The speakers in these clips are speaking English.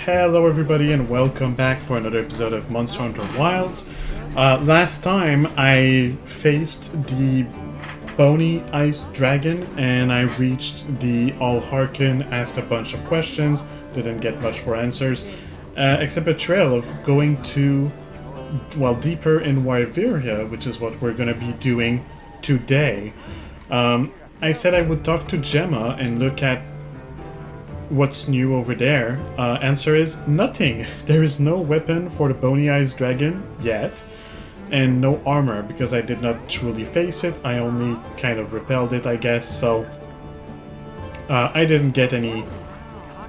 Hello everybody and welcome back for another episode of Monster Hunter Wilds. Last time I faced the bony ice dragon and I reached the All Harkin, asked a bunch of questions, didn't get much for answers, except a trail of going to, well, deeper in Wyveria, which is what we're going to be doing today. I said I would talk to Gemma and look at what's new over there. Answer is nothing. There is no weapon for the bony eyes dragon yet, and no armor because I did not truly face it. I only kind of repelled it, I guess. So I didn't get any.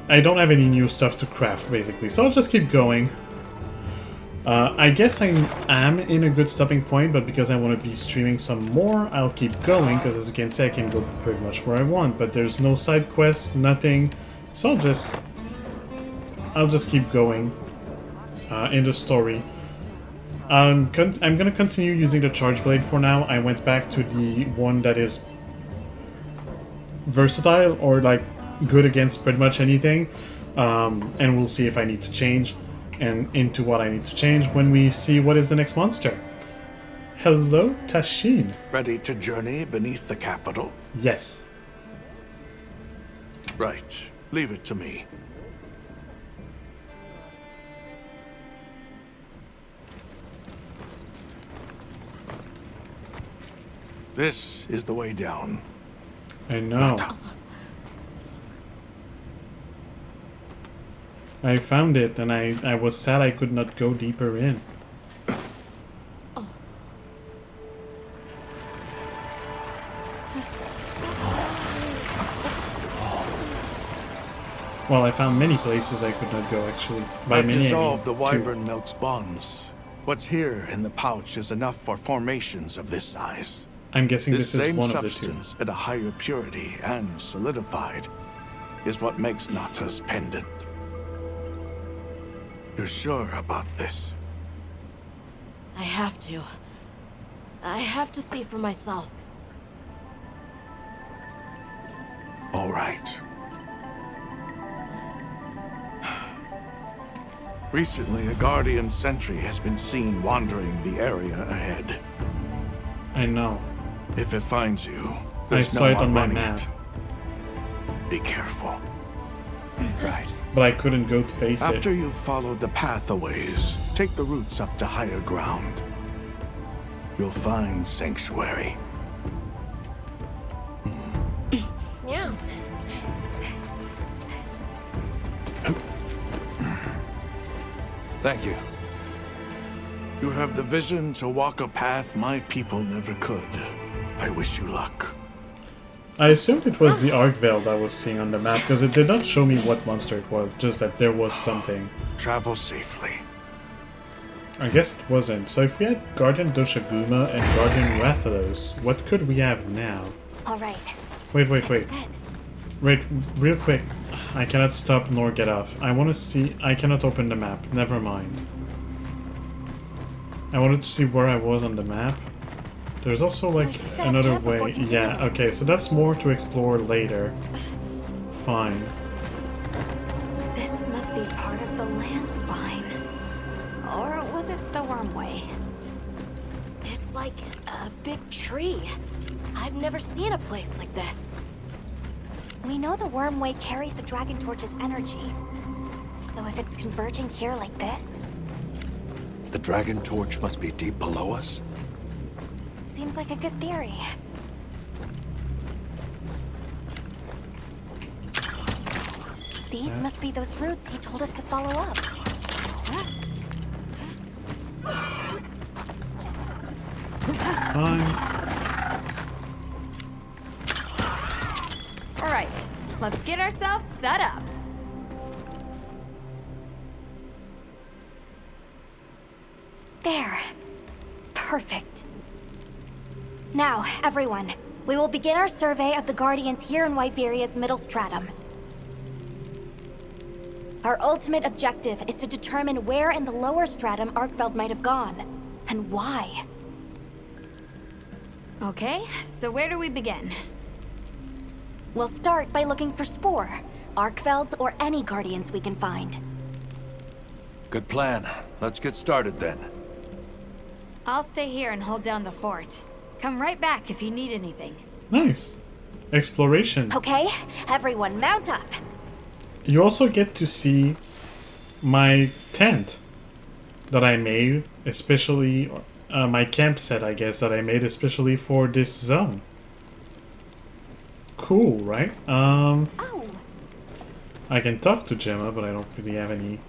I don't have any new stuff to craft basically. So I'll just keep going. I guess I am in a good stopping point, but because I want to be streaming some more, I'll keep going because, as you can see, I can go pretty much where I want. But there's no side quest, nothing. So I'll just keep going in the story. I'm gonna continue using the charge blade for now. I went back to the one that is versatile or like good against pretty much anything, and we'll see if I need to change and into what I need to change when we see what is the next monster. Hello, Tashin. Ready to journey beneath the capital? Yes. Right. Leave it to me. This is the way down. I know. Nata. I found it and I was sad I could not go deeper in. Well, I found many places I could not go, actually. By I've many, I dissolved the mean wyvern milk's bonds. What's here in the pouch is enough for formations of this size. I'm guessing This this is same one of the two. substance at a higher purity and solidified is what makes Nata's pendant. You're sure about this? I have to. I have to see for myself. All right. Recently, a guardian sentry has been seen wandering the area ahead. I know. If it finds you, I there's saw no it on my outrunning map. it. Be careful. Right. But I couldn't go to face it. After you've followed the pathways, take the routes up to higher ground. You'll find sanctuary. Yeah. Thank you. You have the vision to walk a path my people never could. I wish you luck. I assumed it was the Arkveld I was seeing on the map, because it did not show me what monster it was, just that there was something. Travel safely. I guess it wasn't. So if we had Guardian Doshaguma and Guardian Rathalos, what could we have now? Alright. Wait. This is it. Wait, real quick. I cannot stop nor get off. I want to see... I cannot open the map. Never mind. I wanted to see where I was on the map. There's also, like, another way. Yeah, okay, so that's more to explore later. Fine. This must be part of the land spine. Or was it the wormway? It's like a big tree. I've never seen a place like this. We know the wormway carries the dragon torch's energy. So if it's converging here like this, The dragon torch must be deep below us? seems like a good theory. These must be those routes he told us to follow up. Fine. All right, let's get ourselves set up. There. Perfect. Now, everyone, we will begin our survey of the Guardians here in Wyveria's middle stratum. Our ultimate objective is to determine where in the lower stratum Arkveld might have gone, and why. Okay, so where do we begin? We'll start by looking for Spore, Arkvelds, or any Guardians we can find. Good plan. Let's get started then. I'll stay here and hold down the fort. Come right back if you need anything. Nice. Exploration. Okay, everyone mount up. You also get to see my tent that I made, especially my camp set, I guess, that I made especially for this zone. Cool, right? Oh. I can talk to Gemma, but I don't really have any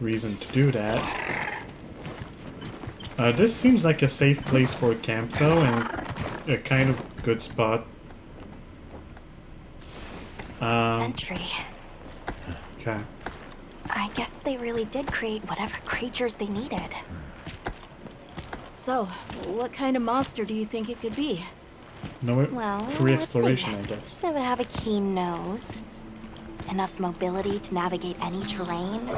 reason to do that. This seems like a safe place for a camp, though, and a kind of good spot. Sentry. Okay. I guess they really did create whatever creatures they needed. So, what kind of monster do you think it could be? No, Well, free let's exploration, see. I guess. They would have a keen nose, enough mobility to navigate any terrain.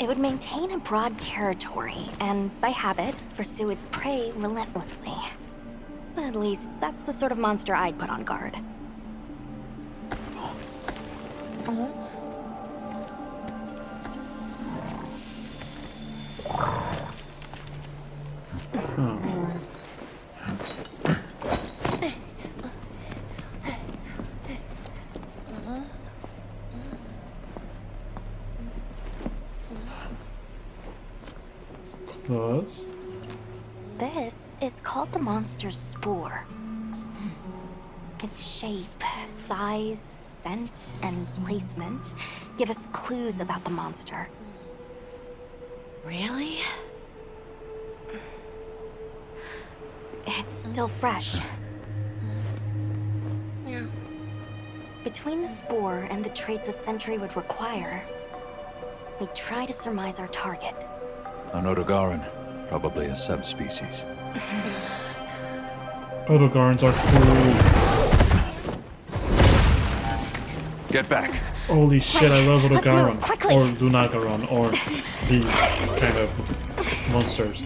It would maintain a broad territory, and by habit, pursue its prey relentlessly. At least, that's the sort of monster I'd put on guard. Close. This is called the monster's spoor. Its shape, size, scent, and placement give us clues about the monster. Really? It's still fresh. Yeah. Between the spoor and the traits a sentry would require, we try to surmise our target. An Odogaran, probably a subspecies. Odogarans are cool. Get back. Holy shit, I love Let's Odogaron. move, quickly. Or Lunagaron, or these kind of monsters.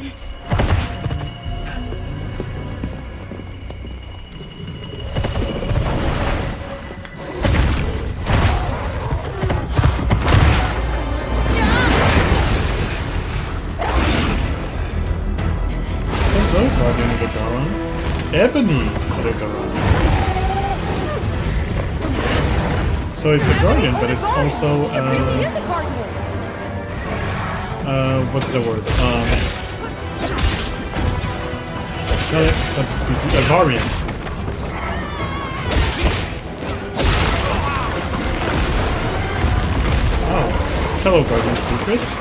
Hello, Guardian Odogaron. Ebony Odogaron. So it's a guardian, but it's also what's the word? Not a subspecies, a variant. Oh, hello, Guardian Secrets.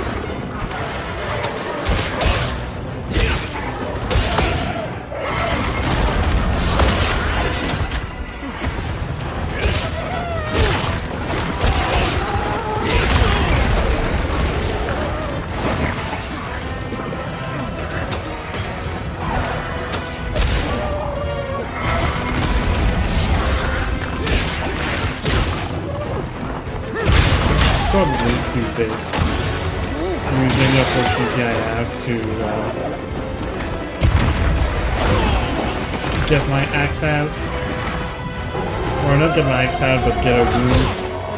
Probably do this using the opportunity I have to get my axe out, or not get my axe out, but get a wound,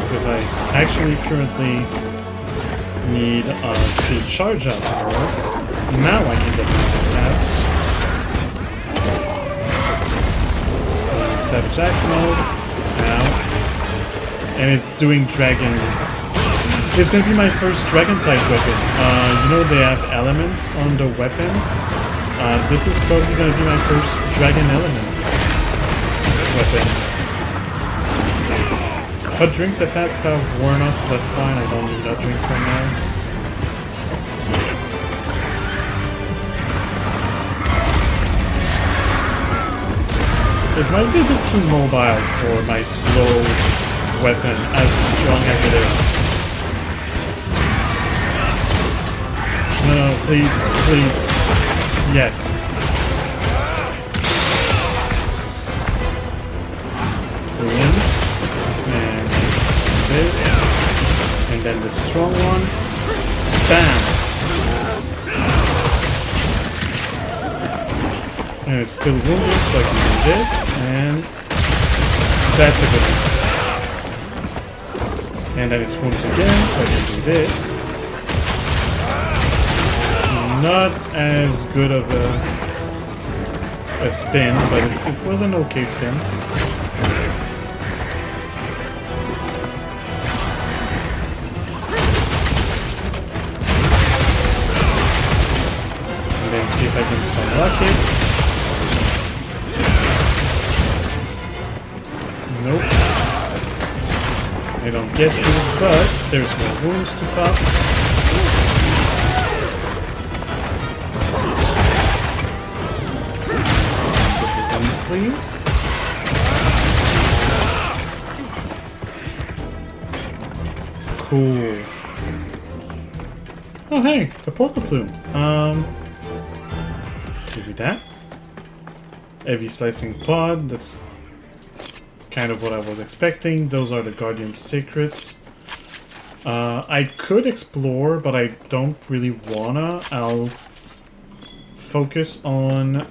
because I actually currently need to charge up more. Now I can get my axe out. Savage axe mode now. And it's doing dragon. It's gonna be my first dragon type weapon. You know they have elements on the weapons. This is probably gonna be my first dragon element weapon. Hot drinks I've had kind of worn off. That's fine. I don't need hot drinks right now. It might be a bit too mobile for my slow weapon, as strong as it is. No, please, please. Yes. Brilliant. And this. And then the strong one. Bam! And it's still wounded, so I can do this. And that's a good one. And then it's wounds again, so I can do this. It's not as good of a spin, but it was an okay spin. And then see if I can stun lock it. Nope. I don't get this, but there's no wounds to pop. Please. Cool. Oh hey, the porker plume. Give me that. Heavy slicing pod. That's kind of what I was expecting. Those are the Guardian's secrets. I could explore, but I don't really wanna. I'll focus on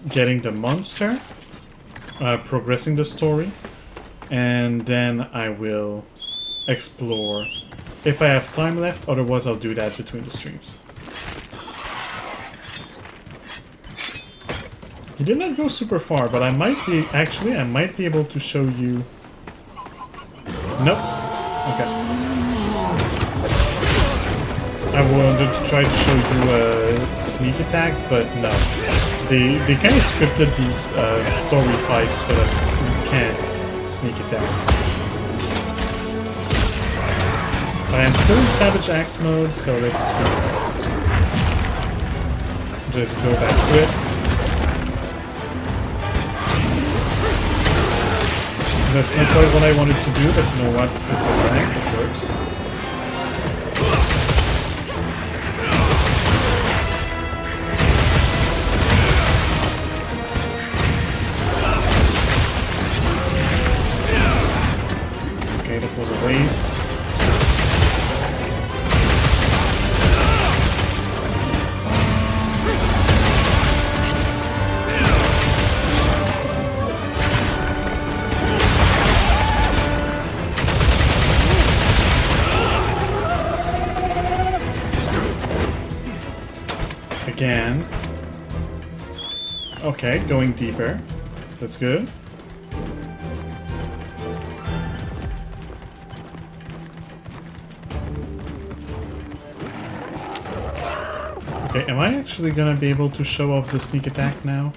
getting the monster, progressing the story, and then I will explore if I have time left. Otherwise, I'll do that between the streams. He did not go super far, but I might be... Actually, I might be able to show you... Nope. Okay. I wanted to try to show you a sneak attack, but no. They kind of scripted these story fights so that you can't sneak attack. But I'm still in Savage Axe mode, so let's see. Just go back to it. That's not quite what I wanted to do, but you know what? It's alright, it works. Okay, that was a waste. Again. Okay, going deeper. That's good. Okay, am I actually gonna be able to show off the sneak attack now?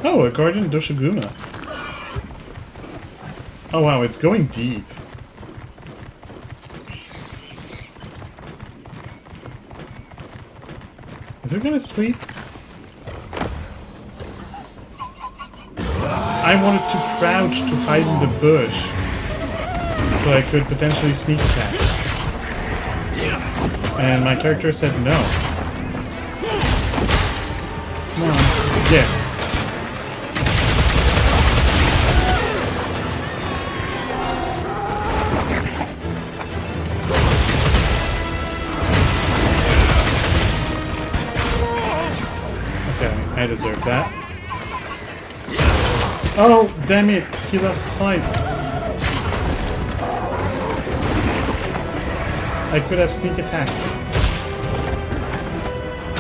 Oh, a Guardian Doshiguna. Oh wow, it's going deep. Is it gonna sleep? I wanted to crouch to hide in the bush so I could potentially sneak attack. And my character said no. Come on. Yes. I deserve that. Oh, damn it! He lost sight. I could have sneak attacked.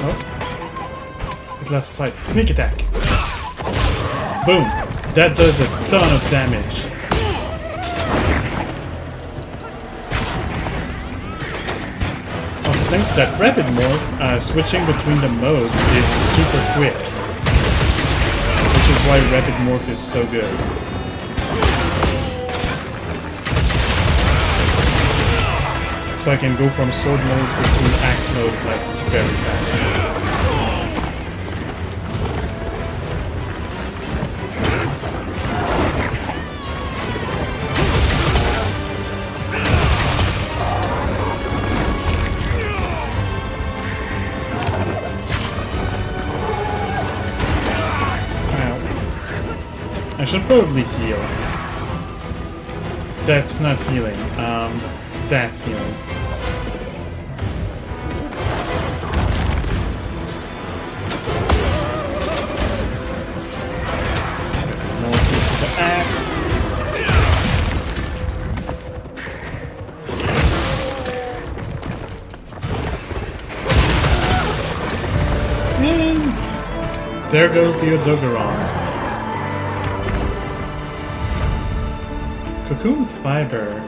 Oh. It lost sight. Sneak attack! Boom! That does a ton of damage. Also, thanks to that rapid morph, switching between the modes is super quick. Which is why rapid morph is so good. So I can go from sword mode to axe mode like very fast. I should probably heal. That's not healing. That's healing. More to the axe. There goes the Odogaron. Cocoon fiber.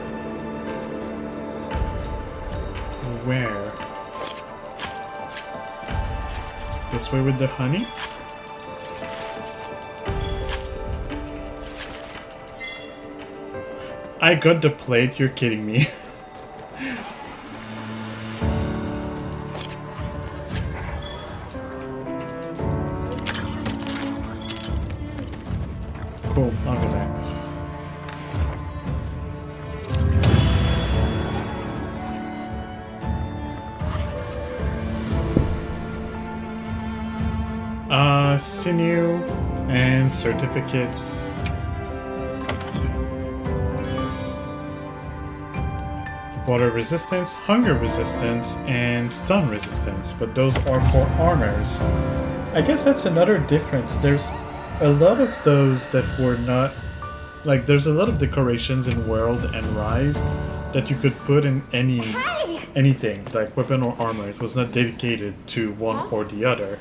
Where? This way with the honey? I got the plate, you're kidding me. Cool, I'll go there. Sinew and certificates. Water resistance, hunger resistance, and stun resistance, but those are for armors. I guess that's another difference. There's a lot of those that were not... Like, there's a lot of decorations in World and Rise that you could put in anything, like weapon or armor. It was not dedicated to one or the other.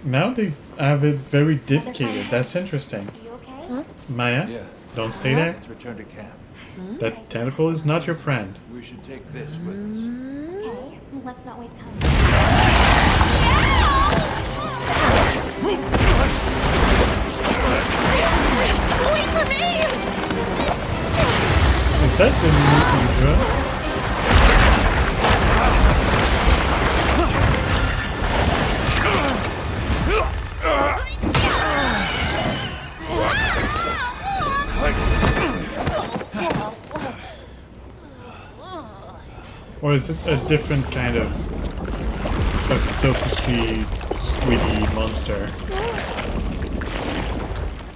Now they have it very dedicated. That's interesting. You okay? Huh? Maya, Yeah. don't stay there. Let's return to camp. That tentacle is not your friend. We should take this with us. Okay, let's not waste time. Wait for me! Is that the new Udra? Or is it a different kind of octopusy, squiddy monster?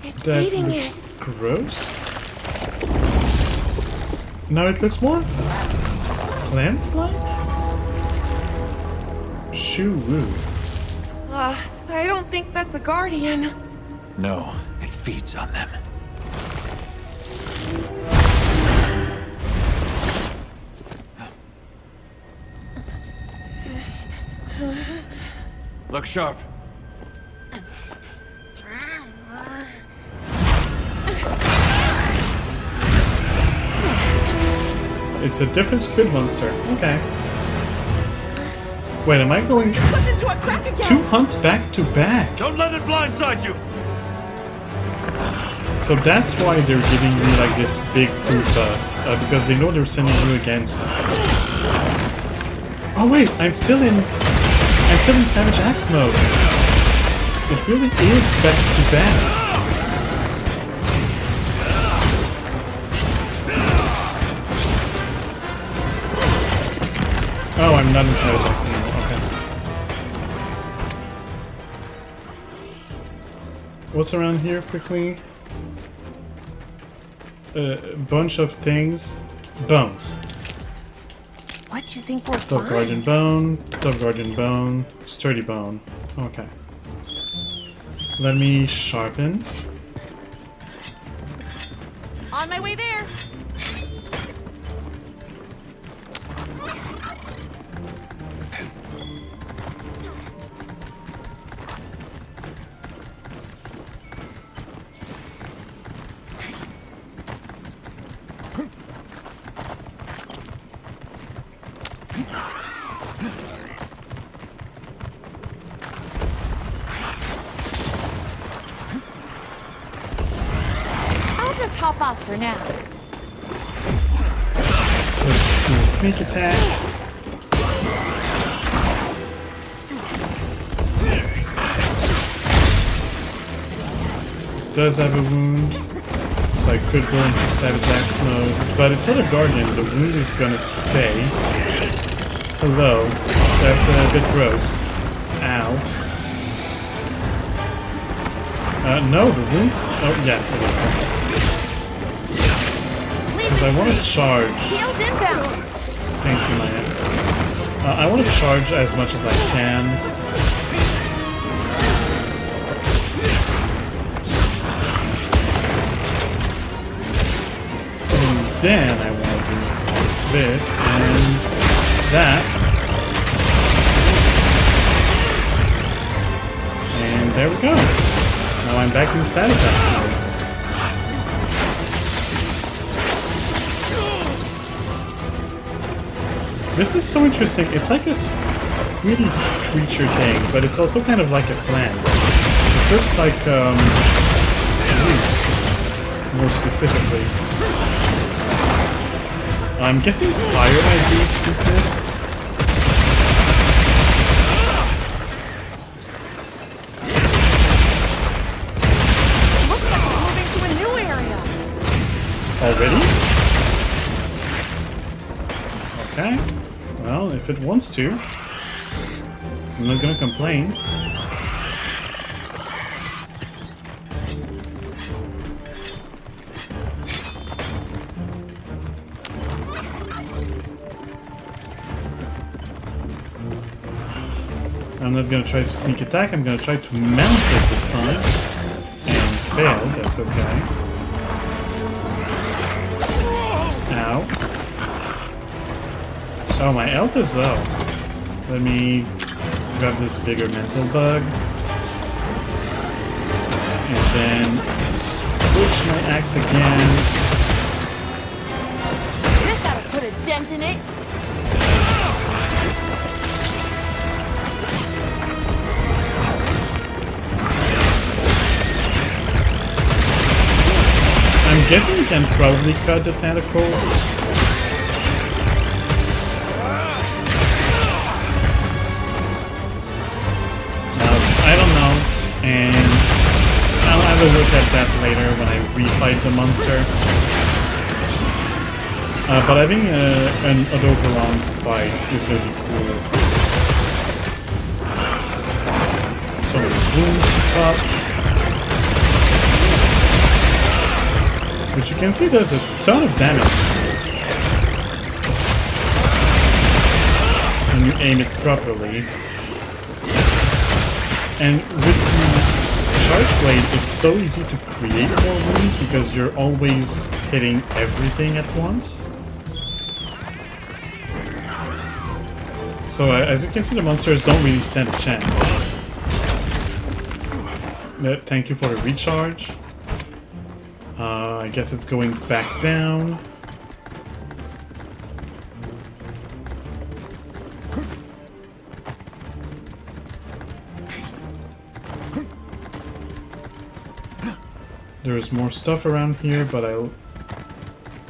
It's That eating looks it. gross. Now it looks more plant-like? Shoo-woo. I don't think that's a guardian. No, it feeds on them. Look sharp. It's a different squid monster. Okay. Wait, am I going Slipped into a crack again. 2 hunts back to back? Don't let it blindside you! So that's why they're giving you like this big fruit buff, because they know they're sending you against... Oh wait, I'm still in Savage Axe mode. It really is back to back. Oh, I'm not in Savage Axe anymore. Okay. What's around here quickly? A bunch of things. Bones. What do you think we're Top Guardian Bone, Top Guardian Bone, Sturdy Bone. Okay. Let me sharpen. On my way there. I'll just hop off for now. Let's do a sneak attack. Does have a wound, so I could go into Savage Axe mode. But instead of Guardian, the wound is gonna stay. Hello. That's a bit gross. Ow. No, the wound... Oh, yes, it is. Because I want to charge... Heels inbound. Thank you, Maya. I want to charge as much as I can. And then I want to do this and that. There we go. Now I'm back in Sabotage mode. This is so interesting. It's like a squiddy creature thing, but it's also kind of like a plant. It looks like roots, more specifically. I'm guessing fire might be its weakness. Looks like we're moving to a new area. Already? Okay. Well, if it wants to, I'm not gonna complain. I'm not gonna try to sneak attack, I'm gonna try to mount it this time. And fail, that's okay. Ow. Oh, my health is low. Let me grab this bigger mental bug. And then switch my axe again. This ought to put a dent in it. I'm guessing you can probably cut the tentacles. I don't know, and I'll have a look at that later when I refight the monster. But having an Odogaron to fight is going to be cool. So many wounds to pop. Which you can see does a ton of damage. When you aim it properly. And with the charge blade, it's so easy to create more wounds because you're always hitting everything at once. So as you can see, the monsters don't really stand a chance. Thank you for the recharge. I guess it's going back down. There's more stuff around here, but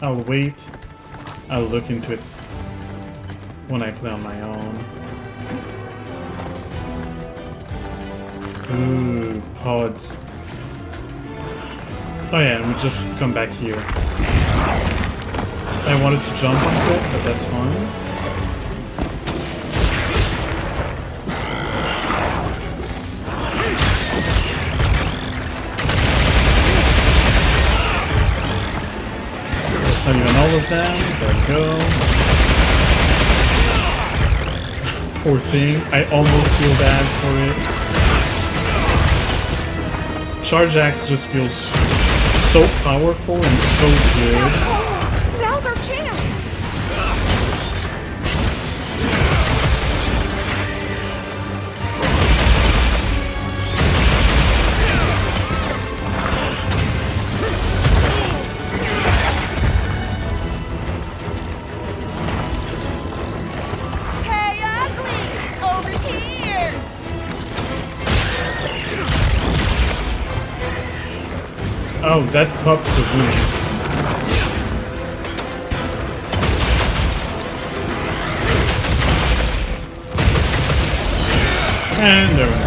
I'll wait. I'll look into it when I play on my own. Ooh, pods. Oh yeah, and we just come back here. I wanted to jump onto it, but that's fine. That's not even all of them. There we go. Poor thing. I almost feel bad for it. Charge Axe just feels so powerful and so good. Now's our chance. Hey, ugly! Over here! Oh, that popped the wound. And there we go.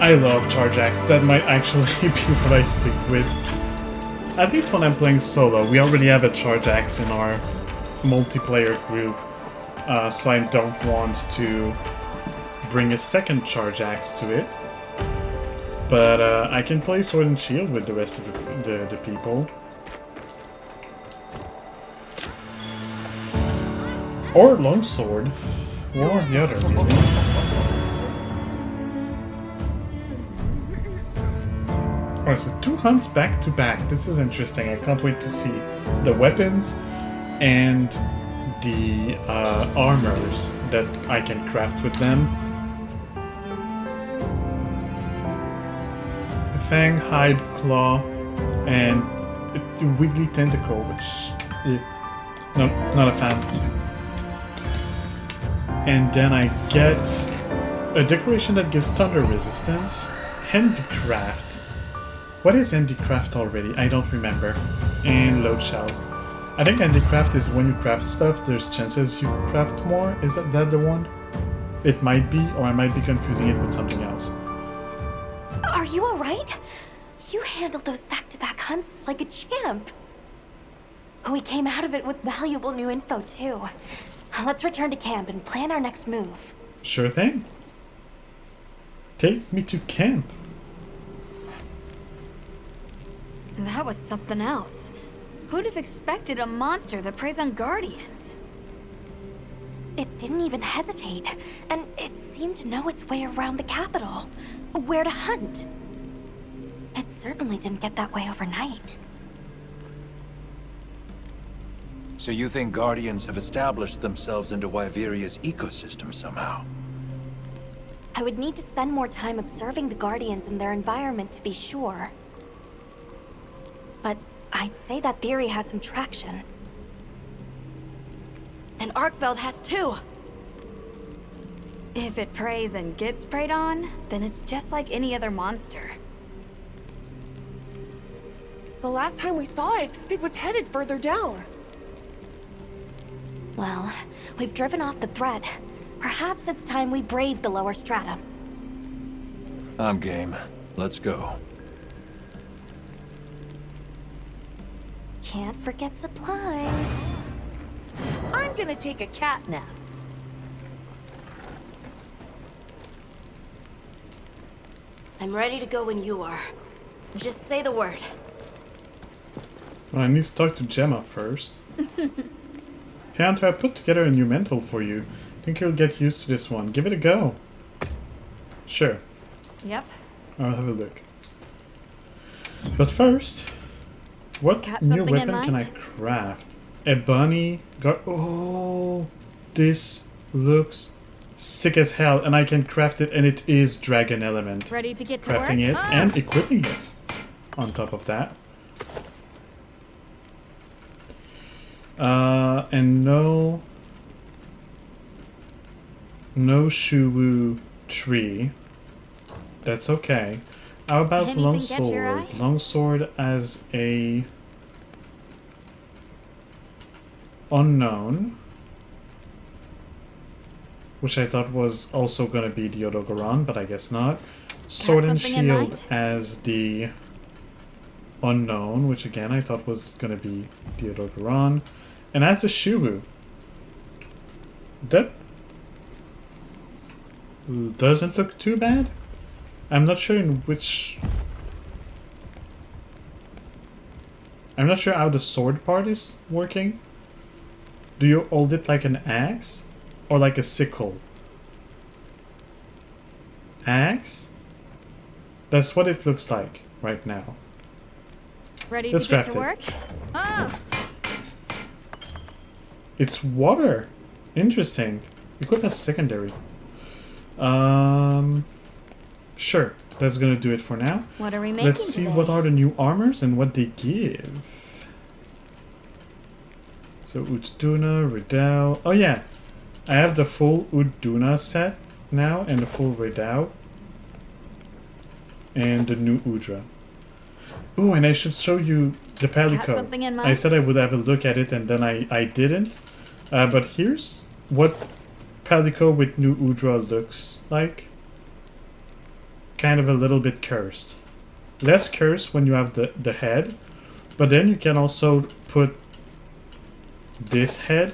I love Charge Axe. That might actually be what I stick with. At least when I'm playing solo. We already have a Charge Axe in our multiplayer group. So I don't want to bring a second Charge Axe to it. But I can play Sword and Shield with the rest of the people. Or Longsword. One or the other, really. Alright, so 2 hunts back to back. This is interesting. I can't wait to see the weapons and the armors that I can craft with them. fang, hide, claw, and a wiggly tentacle, which no, not a fan. And then I get a decoration that gives thunder resistance, handicraft. What is handicraft already? I don't remember. And load shells. I think handicraft is when you craft stuff, there's chances you craft more. Is that the one? It might be, or I might be confusing it with something else. Are you alright? You handled those back-to-back hunts like a champ. We came out of it with valuable new info, too. Let's return to camp and plan our next move. Sure thing. Take me to camp. That was something else. Who'd have expected a monster that preys on guardians? It didn't even hesitate, and it seemed to know its way around the capital, where to hunt. It certainly didn't get that way overnight. So you think Guardians have established themselves into Wyveria's ecosystem somehow? I would need to spend more time observing the Guardians and their environment to be sure. But I'd say that theory has some traction. And Arkveld has too. If it preys and gets preyed on, then it's just like any other monster. The last time we saw it, it was headed further down. Well, we've driven off the threat. Perhaps it's time we brave the lower strata. I'm game. Let's go. Can't forget supplies. I'm gonna take a cat nap. I'm ready to go when you are. Just say the word. Well, I need to talk to Gemma first. Hey Hunter, I put together a new mantle for you. Think you'll get used to this one. Give it a go. Sure. Yep. I'll have a look. But first, what Got new something in weapon can I mind? craft? A bunny got. Oh, this looks sick as hell, and I can craft it, and it is dragon element. Ready to get to Crafting work? it and equipping it. On top of that, and no Shuwu tree. That's okay. How about Anything catch your longsword? eye? Longsword as a unknown, which I thought was also gonna be the Odogoron, but I guess not. Sword and something in shield mind? as the unknown, which again I thought was gonna be the Odogoron, and as the Shuwu. That doesn't look too bad. I'm not sure in which. I'm not sure how the sword part is working. Do you hold it like an axe or like a sickle? Axe? That's what it looks like right now. Ready Let's to get craft to it. work? Oh, It's water. Interesting. Equip as secondary. Sure. That's gonna do it for now. what are we making Let's see today? what are the new armors and what they give. So Utduna, Redao. Oh yeah, I have the full Uduna set now and the full Redao. And the new Udra. Ooh, and I should show you the Palico. something in I mind? said I would have a look at it and then I didn't. But here's what Palico with new Udra looks like. Kind of a little bit cursed. Less cursed when you have the head, but then you can also put this head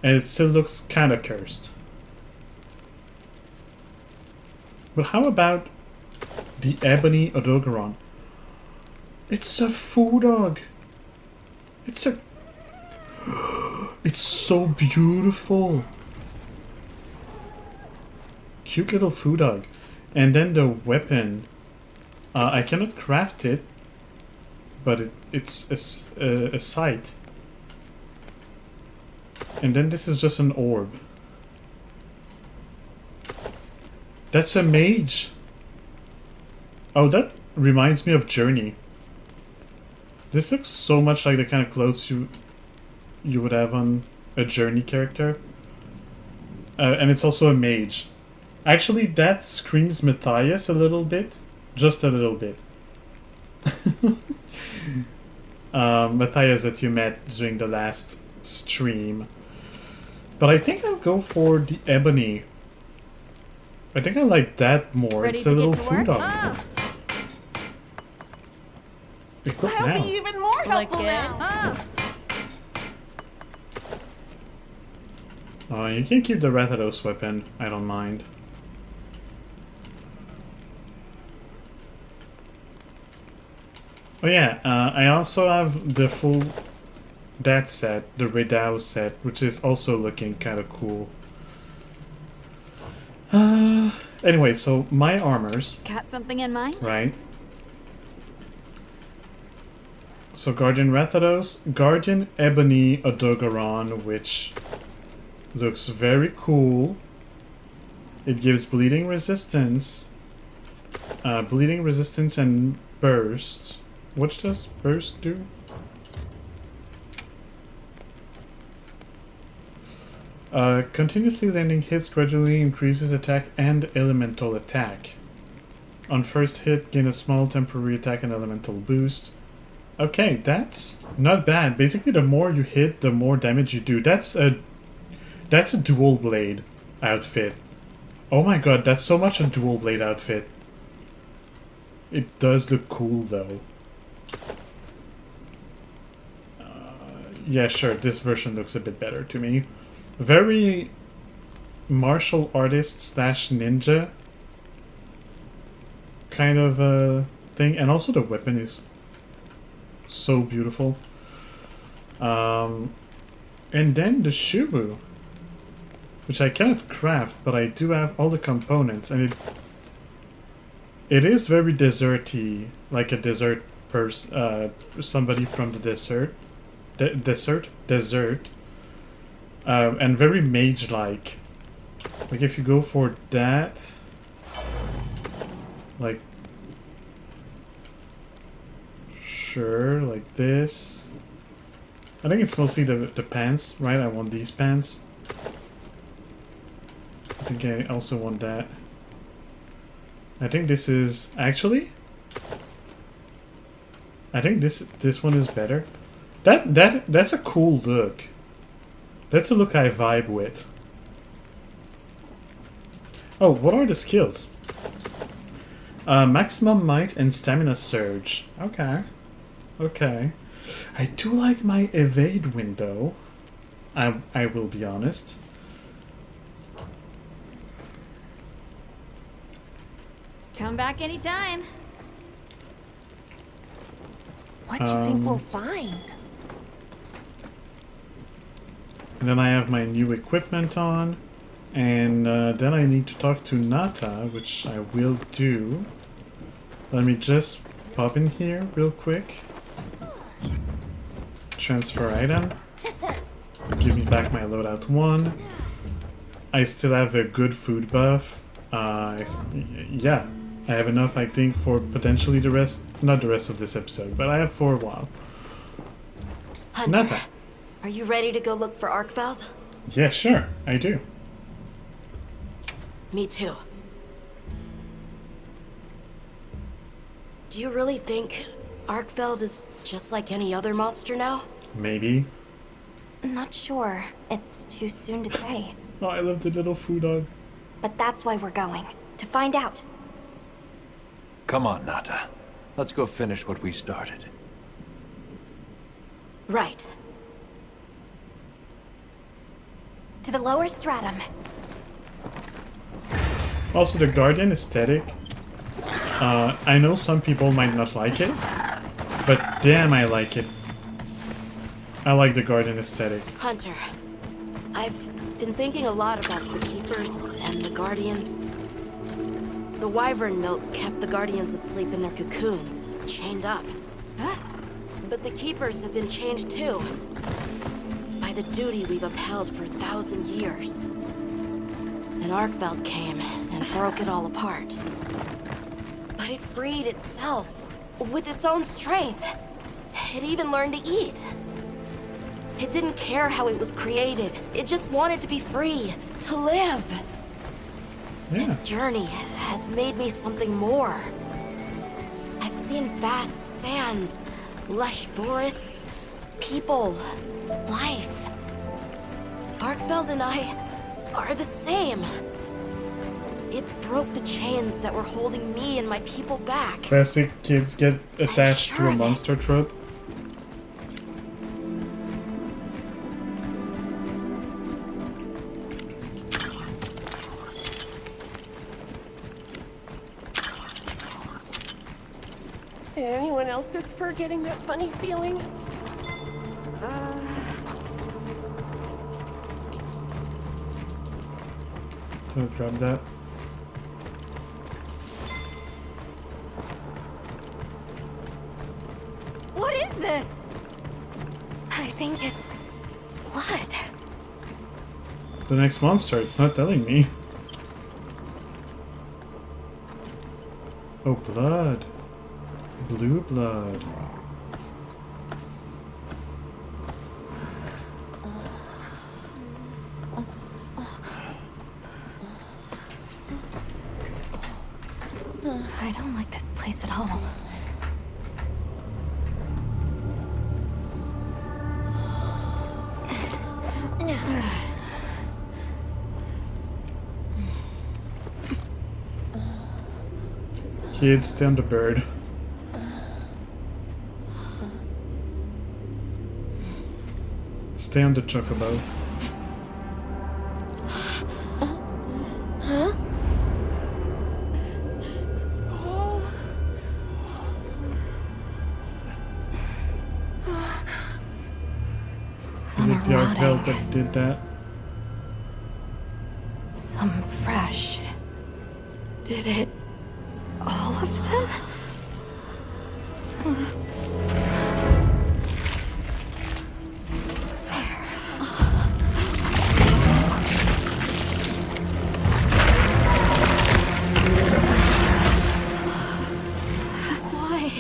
and it still looks kind of cursed. But how about the Ebony Odogoron? It's a foo dog. It's a... It's so beautiful. Cute little foo dog. And then the weapon, I cannot craft it, but it's a sight. And then this is just an orb. That's a mage. Oh, reminds me of Journey. This looks so much like the kind of clothes you would have on a Journey character. And it's also a mage. Actually, that screams Mattias a little bit. Just a little bit. Mattias that you met during the last stream. But I think I'll go for the ebony. I think I like that more. Ready it's to a little get to work? food on Oh, Equip That'll now. be even more helpful now. oh. You can keep the Rathalos weapon. I don't mind. Oh yeah, I also have the full that set, the Redao set, which is also looking kind of cool. Anyway, so my armors, Got something in mind? right? So Guardian Rathalos, Guardian Ebony Odogaron, which looks very cool. It gives bleeding resistance and burst. What does burst do? Continuously landing hits gradually increases attack and elemental attack. On first hit, gain a small temporary attack and elemental boost. Okay, that's not bad. Basically, the more you hit, the more damage you do. That's a dual blade outfit. Oh my god, that's so much a dual blade outfit. It does look cool though. Yeah, sure, this version looks a bit better to me. Very martial artist slash ninja kind of thing. And also the weapon is so beautiful. And then the Shubu, which I cannot craft, but I do have all the components, and it is very deserty, like a desert somebody from the desert. Desert. And very mage-like. Like if you go for that, like, sure, like this. I think it's mostly the pants, right? I want these pants. I think I also want that. I think this is actually. I think this one is better. That's a cool look. That's a look I vibe with. Oh, what are the skills? Maximum might and stamina surge. Okay. Okay. I do like my evade window. I will be honest. Come back anytime. What do you think we'll find? And then I have my new equipment on. And then I need to talk to Nata, which I will do. Let me just pop in here real quick. Transfer item. Give me back my loadout 1. I still have a good food buff. Yeah, I have enough, I think, for potentially the rest. Not the rest of this episode, but I have for a while. Hunter, Nata. are you ready to go look for Arkfeld? Yeah, sure, I do. Me too. Do you really think Arkfeld is just like any other monster now? Maybe. Not sure. It's too soon to say. Oh, I love the little food dog. But that's why we're going. To find out. Come on, Nata. Let's go finish what we started. Right. To the lower stratum. Also, the Guardian aesthetic. I know some people might not like it, but damn, I like it. I like the Guardian aesthetic. Hunter, I've been thinking a lot about the Keepers and the Guardians. The wyvern milk kept the Guardians asleep in their cocoons, chained up. But the Keepers have been chained too. By the duty we've upheld for 1,000 years. And Arkfeld came and broke it all apart. But it freed itself with its own strength. It even learned to eat. It didn't care how it was created. It just wanted to be free, to live. Yeah. This journey has made me something more. I've seen vast sands, lush forests, people, life. Arkfeld and I are the same. It broke the chains that were holding me and my people back. Classic kids get attached to a monster trope. Anyone else's fur getting that funny feeling? Don't grab that. What is this? I think it's blood. The next monster, it's not telling me. Oh, blood. Blue blood. I don't like this place at all. Kids, stay on the bird. Stay on the chocobo. Is it the Arkveld that did that? Some fresh. Did it... all of them? Why?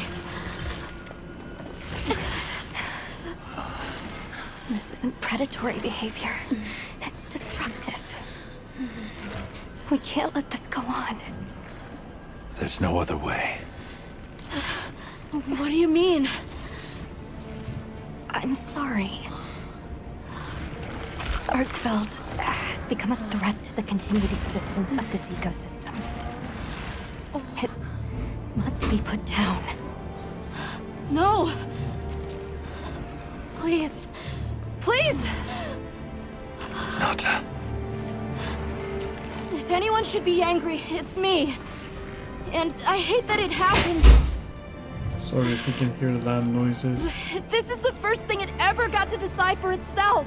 This isn't predatory behavior. It's destructive. We can't let this go on. There's no other way. What do you mean? I'm sorry. Arkfeld has become a threat to the continued existence of this ecosystem. It must be put down. No! Please. Please! Nata. If anyone should be angry, it's me. And I hate that it happened. Sorry if you can hear the loud noises. This is the first thing it ever got to decide for itself.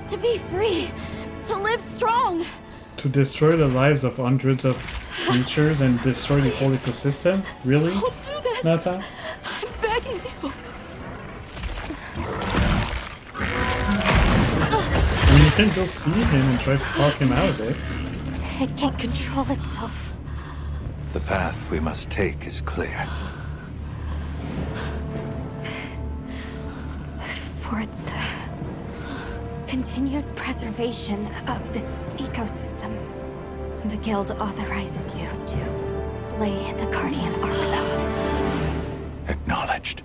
To be free. To live strong. To destroy the lives of hundreds of creatures and destroy the whole ecosystem? Really? Don't do this. Nata? I'm begging you. I mean, you can go see him and try to talk him out of it. It can't control itself. The path we must take is clear. For the continued preservation of this ecosystem, the Guild authorizes you to slay the Guardian Arkfeld. Acknowledged.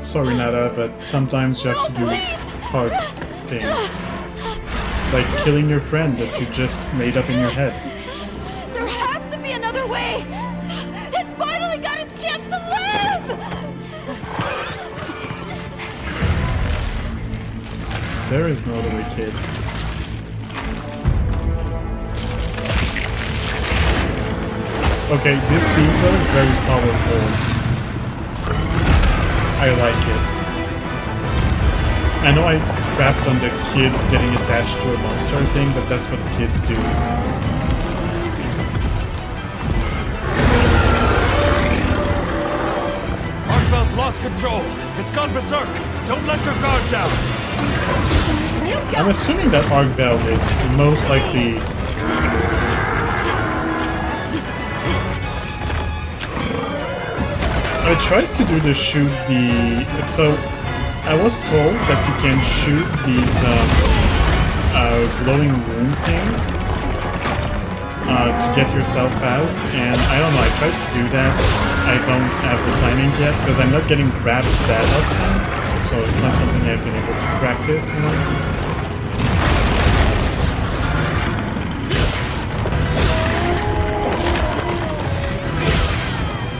Sorry, Nata, but sometimes you have to do hard things. Like killing your friend that you just made up in your head. There has to be another way. It finally got its chance to live. There is no other way, kid. Okay, this sequel is very powerful. I like it. I know I crapped on the kid getting attached to a monster thing, but that's what kids do. Arkfeld's lost control. It's gone berserk. Don't let your guard down. I'm assuming that Arkveld is most likely tried to do the shoot the... So, I was told that you can shoot these glowing room things to get yourself out, and I don't know, I tried to do that. I don't have the timing yet, because I'm not getting grabbed that often, so it's not something I've been able to practice, you know?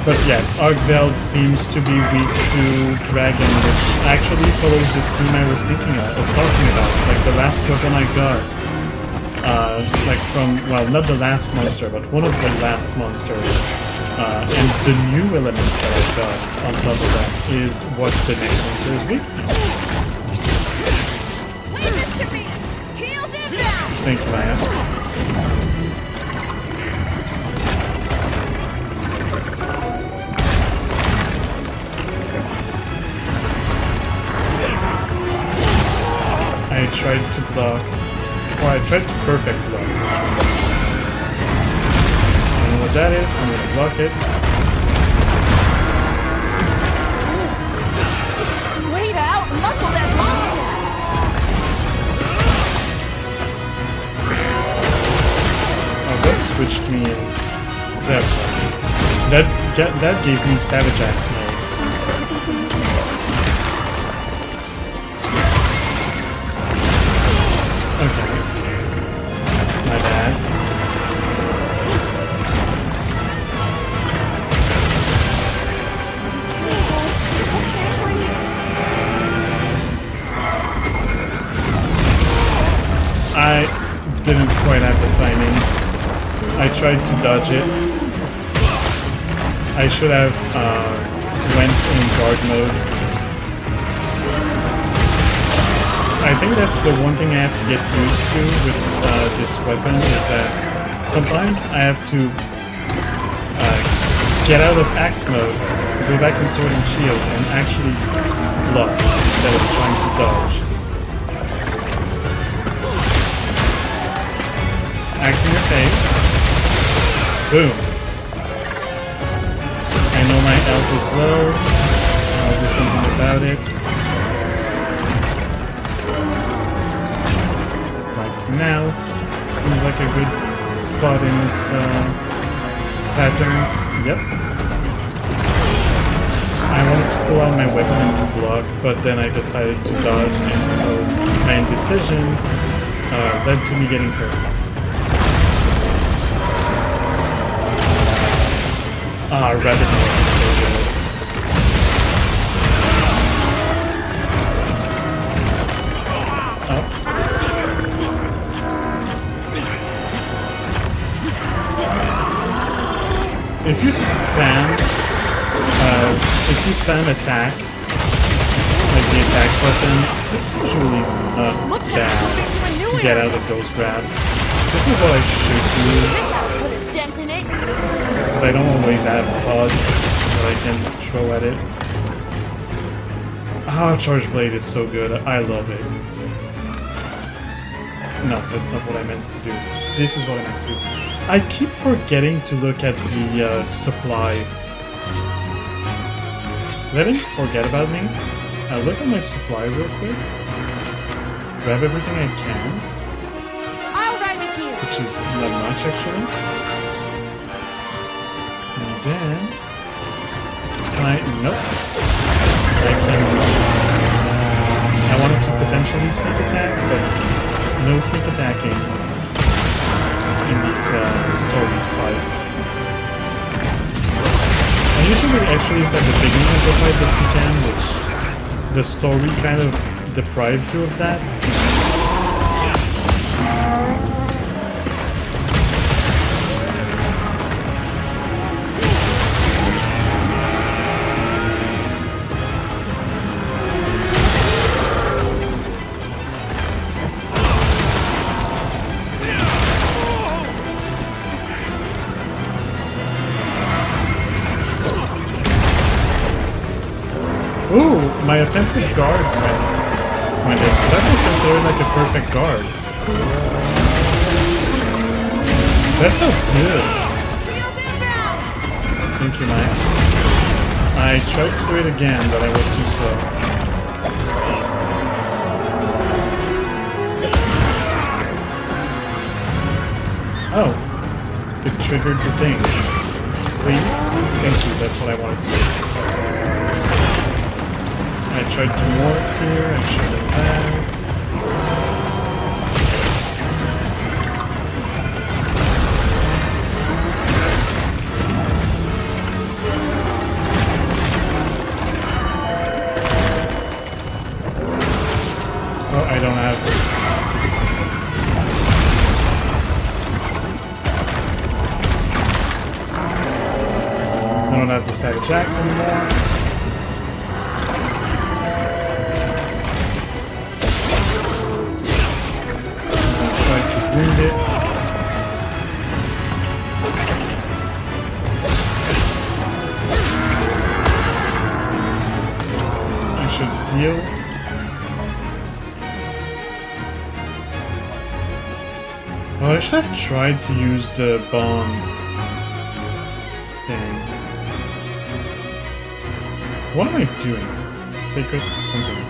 But yes, Arkveld seems to be weak to Dragon, which actually follows the scheme I was thinking of talking about. Like the last weapon I got, like from, well, not the last monster, but one of the last monsters, and the new element that I got on top of that is what the next monster's weakness. Thank you, Maya. I tried to block, or I tried to perfect block. I don't know what that is, I'm gonna block it. Way to out-muscle that monster! Oh, that switched me in. There. That gave me Savage Axe mode. Okay. My bad. I didn't quite have the timing. I tried to dodge it. I should have went in guard mode. I think that's the one thing I have to get used to with this weapon is that sometimes I have to get out of axe mode, go back in sword and shield, and actually block instead of trying to dodge. Axe in your face. Boom. I know my health is low. I'll do something about it. Now seems like a good spot in its pattern. Yep. I wanted to pull out my weapon and to block, but then I decided to dodge, and so my indecision led to me getting hurt. Ah, rabbit mode is so good. If you spam attack, like the attack button, it's usually not bad to get out of those grabs. This is what I should do, because I don't always have pods that I can throw at it. Ah, Charge Blade is so good, I love it. No, that's not what I meant to do. This is what I meant to do. I keep forgetting to look at the supply. Letting forget about me. I'll look at my supply real quick. Grab everything I can. I'll ride with you. Which is not much actually. And then nope. I wanted to potentially sneak attack, but no sneak attacking in these story fights. And usually actually it's at the beginning of the fight that you can, which the story kind of deprives you of that. Ooh, my offensive guard went in, so that was considered like a perfect guard. That felt good. Thank you, Maya. I tried to do it again, but I was too slow. Oh, it triggered the thing. Please? Thank you, that's what I wanted to do. I tried to morph here, I shouldn't have. Oh, I don't have... I don't have the Savage Axe anymore. I'm trying to wound it. I should heal. Oh, I should have tried to use the bomb thing. What am I doing? Sacred Company.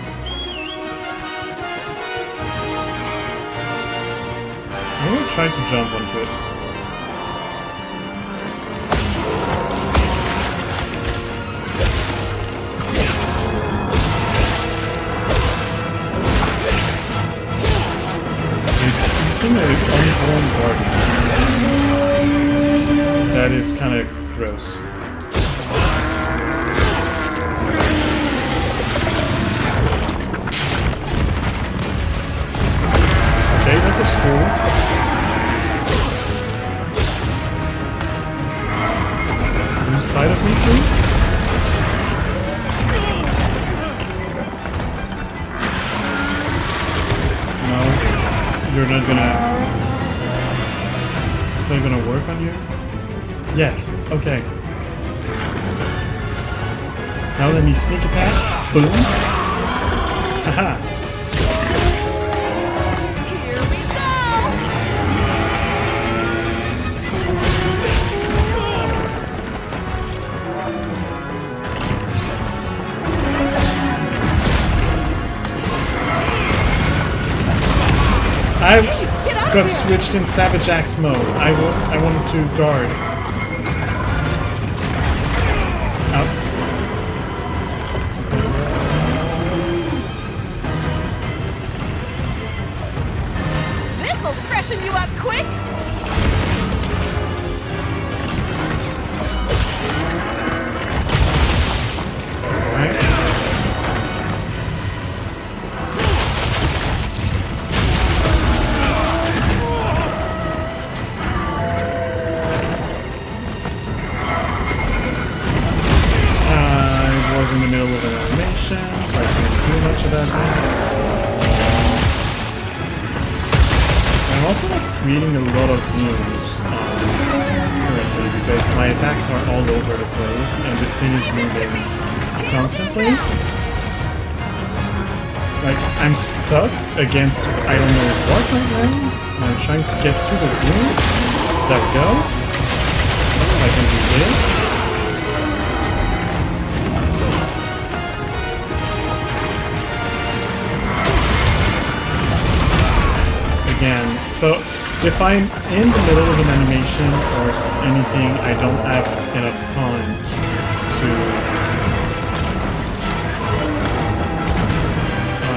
I'm gonna try to jump onto it. It's eating an unborn guardian. That is kind of gross. Okay, that was cool. Lose sight of me, please? No, you're not gonna... Is that gonna work on you? Yes, okay. Now let me sneak attack. Boom. Haha. I got switched in Savage Axe mode. I wanted to guard. Out. This'll freshen you up quick! Alright. In the middle of an animation, so I can't do much of that thing. I'm also like creating a lot of moves currently because my attacks are all over the place and this thing is moving constantly. Like I'm stuck against I don't know what right now. I'm trying to get to the room. There we go. I can do this. Again. So if I'm in the middle of an animation or anything, I don't have enough time to...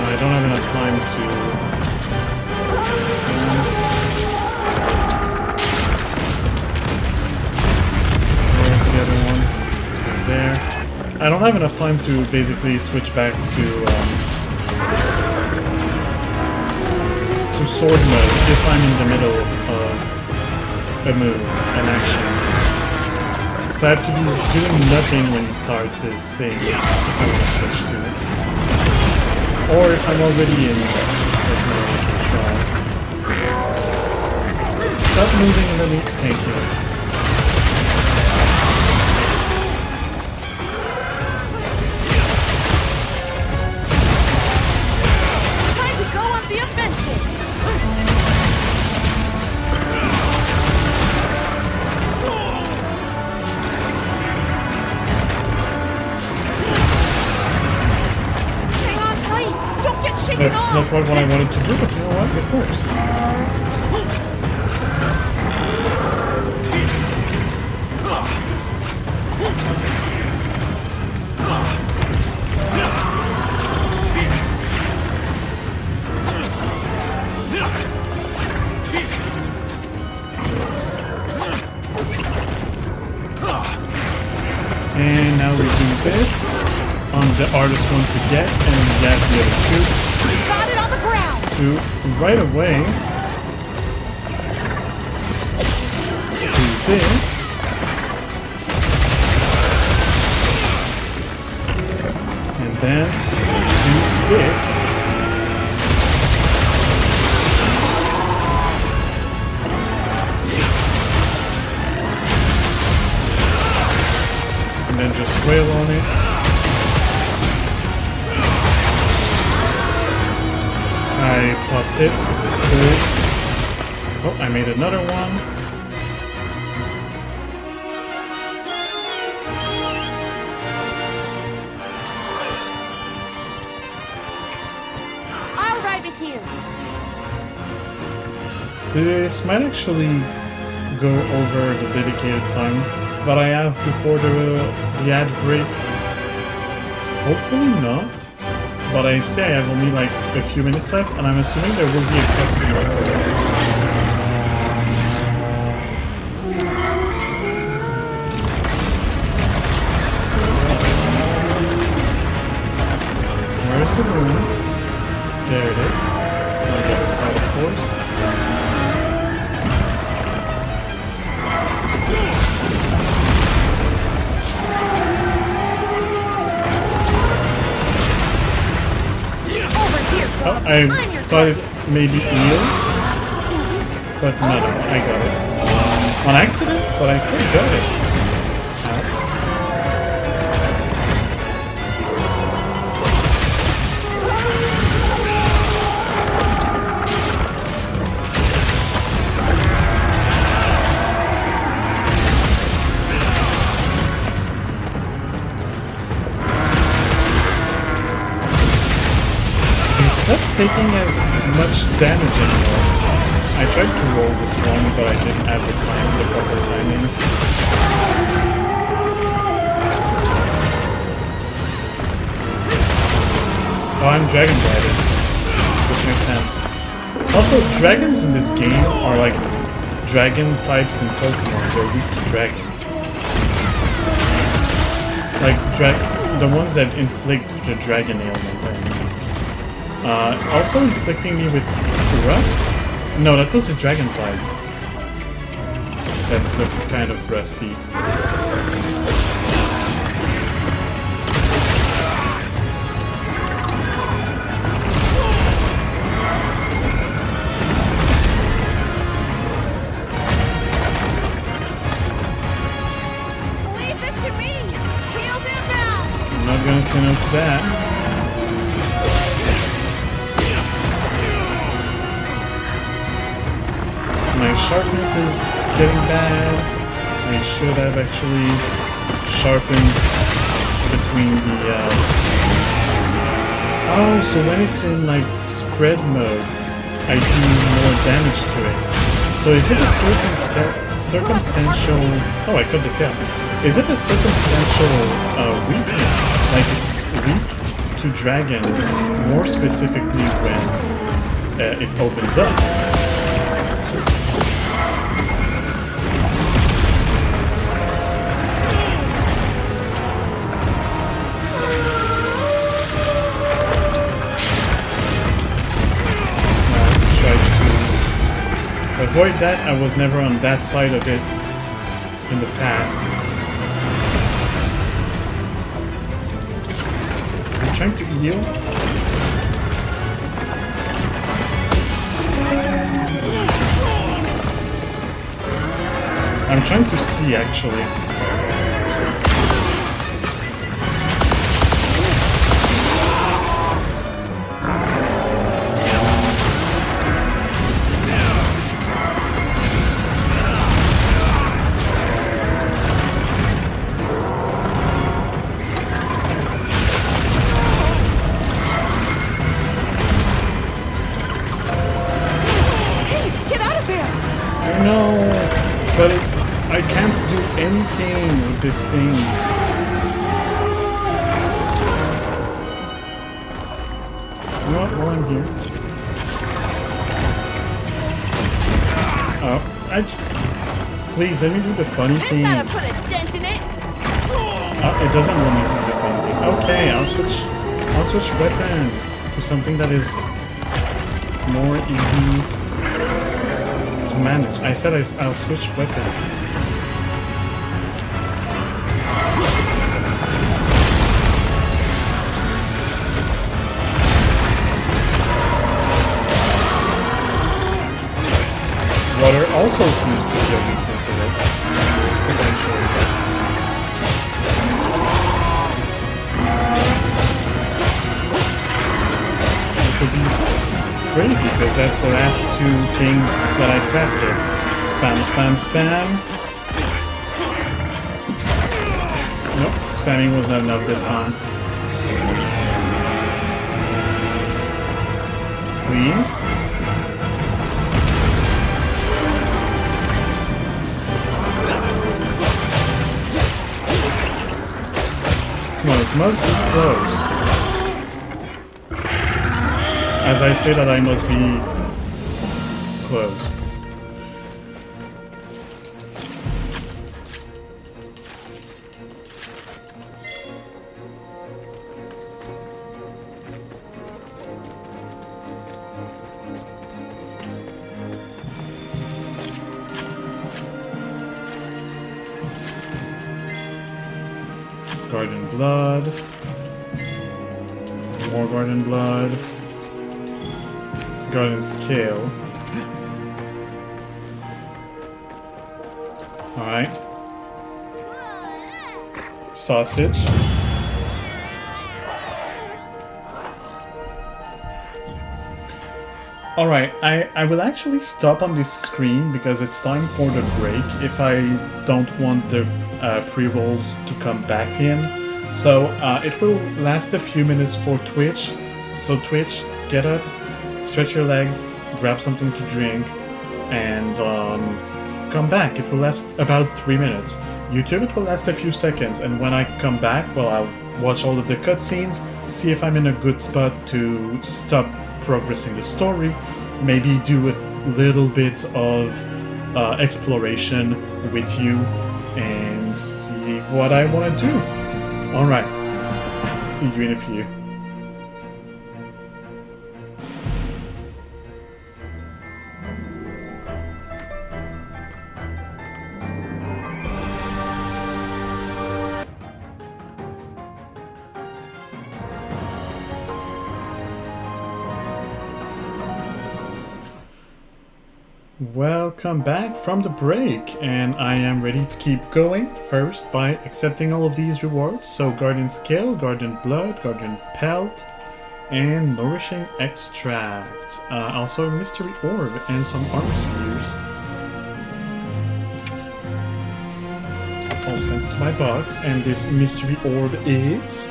I don't have enough time to... Where's the other one? Right there. I don't have enough time to basically switch back to sword mode if I'm in the middle of a move, an action. So I have to be doing nothing when he starts his thing if I want to switch to it. Or if I'm already in control. Stop moving and let me... Thank you. Time to go on the offensive! Shake That's it not off. what I wanted to do, but you know what? It works. And now we do this on the hardest one to get, and we get the other Got it on the ground. two right away. Do this. And then do this. And then just wail on it. I popped it. Cool. Oh, I made another one. I'll ride with you. This might actually go over the dedicated time that I have before the ad break. Hopefully not. But I say I have only like a few minutes left, and I'm assuming there will be a cutscene after this. Where's the room? There it is. On the other side, of course. Oh, I thought it may be eel, but no, I got it. On accident, but I still got it. Ow. Not taking as much damage anymore. I tried to roll this one, but I didn't have the proper timing. Oh, I'm dragon riding, which makes sense. Also, dragons in this game are like dragon types in Pokemon. They're weak to dragon. Like the ones that inflict the dragon ailment. Also inflicting me with rust? No, that was the dragonfly. That looked kind of rusty. Leave this to me. Heels inbound. I'm not gonna say no to that. My sharpness is getting bad. I should have actually sharpened between the... Oh, so when it's in like spread mode, I do more damage to it. So is it a circumstantial... Oh, I cut the tail. Is it a circumstantial weakness? Like it's weak to dragon, more specifically when it opens up? Avoid that, I was never on that side of it in the past. I'm trying to heal. I'm trying to see actually. I can't do anything with this thing. You know what? While I'm here. Oh, please let me do the funny thing. This ought to put a dent in it. It doesn't want me to do the funny thing. Okay, I'll switch weapon to something that is more easy to manage. I said I'll switch weapon. Water also seems to be a weakness in it, potentially. Which would be crazy, because that's the last two things that I crafted. Spam, spam, spam. Nope, spamming was not enough this time. Please? Well, it must be close. As I say that, I must be close. Garden blood. More garden blood. Garden scale. Alright. Sausage. Alright, I will actually stop on this screen because it's time for the break if I don't want the pre-rolls to come back in. So it will last a few minutes for Twitch. So Twitch, get up, stretch your legs, grab something to drink, and come back. It will last about 3 minutes. YouTube, it will last a few seconds, and when I come back, well, I'll watch all of the cutscenes, see if I'm in a good spot to stop progressing the story, maybe do a little bit of exploration with you, and see what I want to do. Alright, see you in a few. Welcome back from the break, and I am ready to keep going, first by accepting all of these rewards. So Guardian Scale, Guardian Blood, Guardian Pelt, and Nourishing Extract. Also Mystery Orb and some Armor Spheres. All sent to my box, and this Mystery Orb is...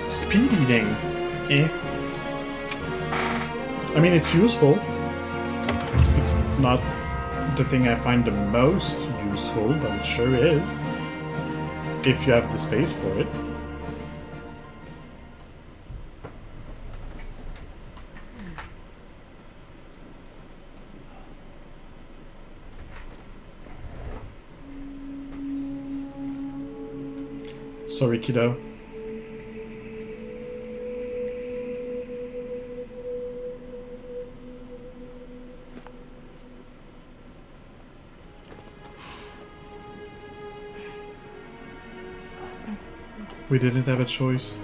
Speed Eating. I mean, it's useful. It's not the thing I find the most useful, but it sure is, if you have the space for it. Sorry, kiddo. We didn't have a choice.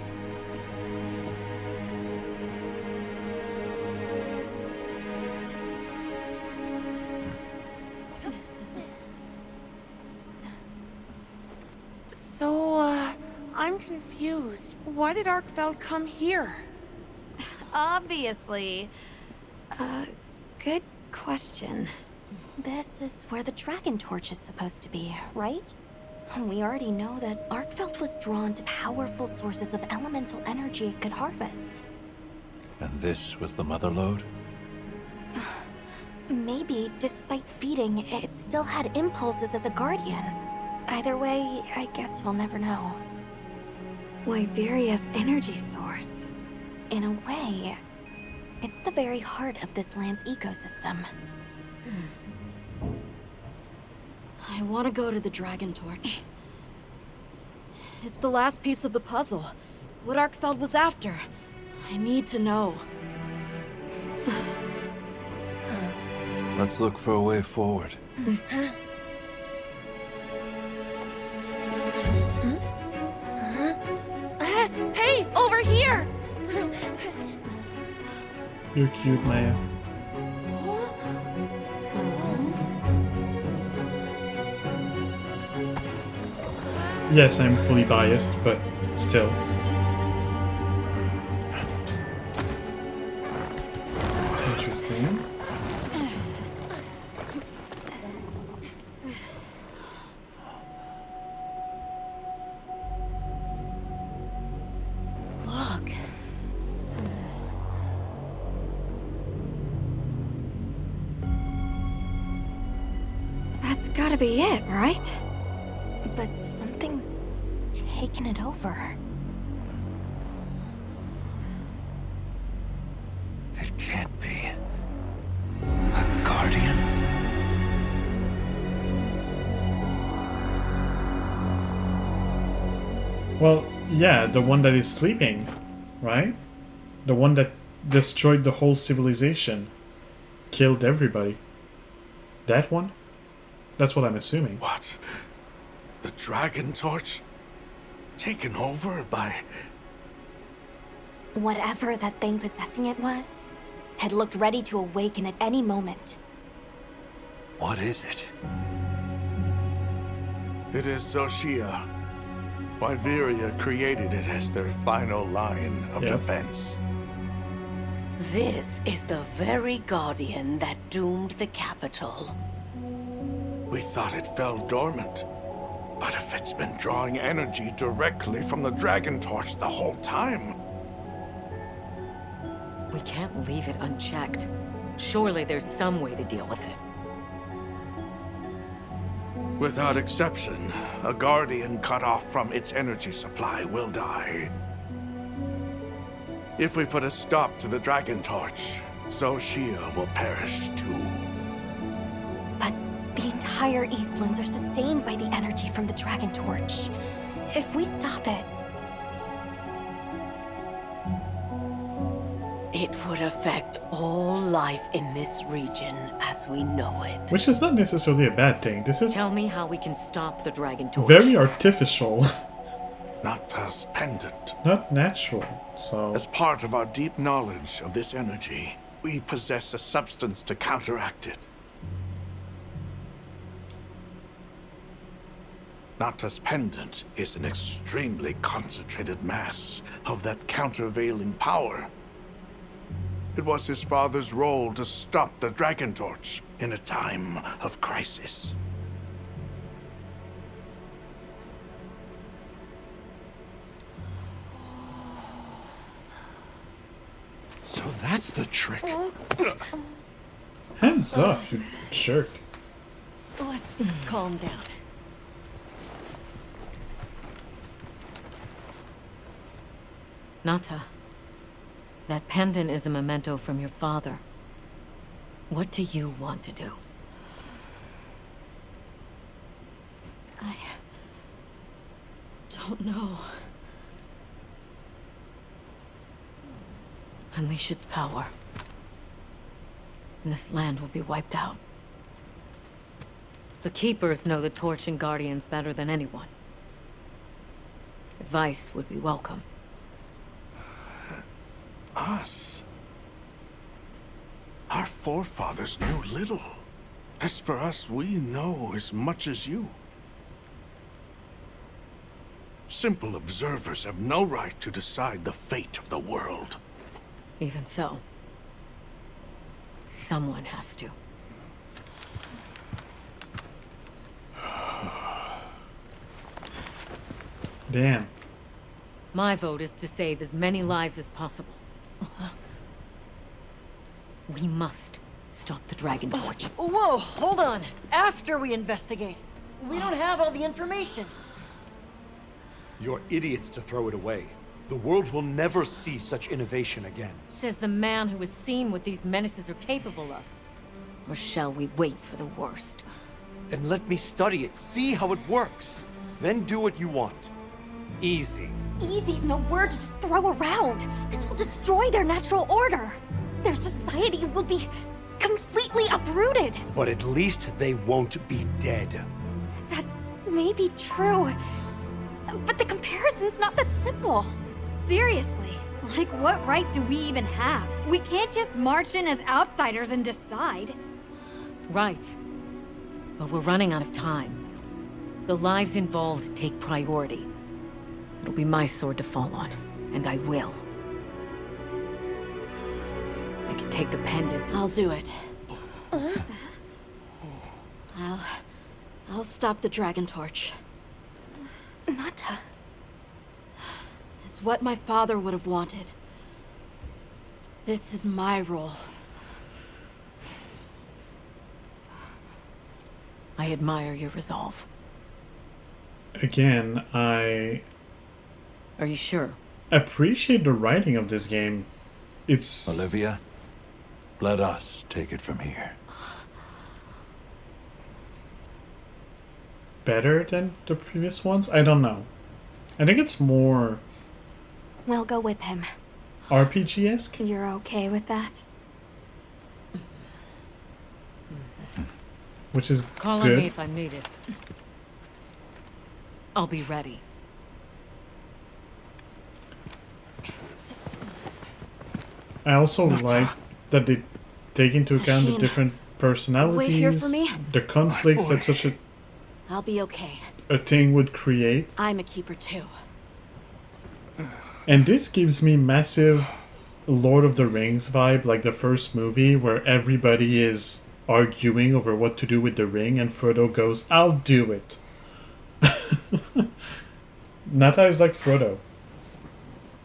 So, I'm confused. Why did Arkfeld come here? Obviously. Good question. This is where the dragon torch is supposed to be, right? We already know that Arkfeld was drawn to powerful sources of elemental energy it could harvest. And this was the mother lode? Maybe, despite feeding, it still had impulses as a guardian. Either way, I guess we'll never know. Wyveria's energy source. In a way, it's the very heart of this land's ecosystem. I want to go to the Dragon Torch. It's the last piece of the puzzle. What Arkfeld was after. I need to know. Let's look for a way forward. Hey, over here! You're cute, Maya. Yes, I'm fully biased, but still. Interesting. Look. That's gotta be it, right? But something's taken it over. It can't be. A guardian? Well, yeah, the one that is sleeping, right? The one that destroyed the whole civilization. Killed everybody. That one? That's what I'm assuming. What? The Dragon Torch? Taken over by... Whatever that thing possessing it was, had looked ready to awaken at any moment. What is it? It is Xochitl. Wyveria created it as their final line of defense. This is the very guardian that doomed the capital. We thought it fell dormant. But if it's been drawing energy directly from the Dragon Torch the whole time... We can't leave it unchecked. Surely there's some way to deal with it. Without exception, a Guardian cut off from its energy supply will die. If we put a stop to the Dragon Torch, Xochitl will perish too. But the entire Eastlands are sustained by the energy from the Dragon Torch. If we stop it... It would affect all life in this region as we know it. Which is not necessarily a bad thing. This is Tell me how we can stop the Dragon Torch. very artificial, Nata's pendant. not natural. So As part of our deep knowledge of this energy, we possess a substance to counteract it. Nata's pendant is an extremely concentrated mass of that countervailing power. It was his father's role to stop the Dragon Torch in a time of crisis. So that's the trick. hands off, you jerk. Let's calm down. Nata, that pendant is a memento from your father. What do you want to do? I don't know. Unleash its power. And this land will be wiped out. The Keepers know the Torch and Guardians better than anyone. Advice would be welcome. Us? Our forefathers knew little. As for us, we know as much as you. Simple observers have no right to decide the fate of the world. Even so, someone has to. Damn. My vote is to save as many lives as possible. We must Stop the Dragon Torch. Whoa, hold on. After we investigate. We don't have all the information. You're idiots to throw it away. The world will never see such innovation again. Says the man who has seen what these menaces are capable of. Or shall we wait for the worst? Then let me study it, see how it works. Then do what you want. Easy. Easy's no word to just throw around. This will destroy their natural order. Their society will be completely uprooted. But at least they won't be dead. That may be true. But the comparison's not that simple. Seriously, like what right do we even have? We can't just march in as outsiders and decide. Right. But we're running out of time. The lives involved take priority. It'll be my sword to fall on, and I will. I can take the pendant. I'll do it. I'll stop the Dragon Torch. Nata. It's what my father would have wanted. This is my role. I admire your resolve. Again, I Are you sure? appreciate the writing of this game. It's Olivia, let us take it from here. better than the previous ones. I don't know. I think it's more We'll go with him. RPG-esque. You're okay with that? Which is Call good. on me if I'm needed. I'll be ready. I also like that they take into account the Machine. different personalities, Wait here for me. the conflicts that such I'll be okay. a thing would create. I'm a keeper too. And this gives me massive Lord of the Rings vibe, like the first movie where everybody is arguing over what to do with the ring and Frodo goes, "I'll do it." Nata is like Frodo.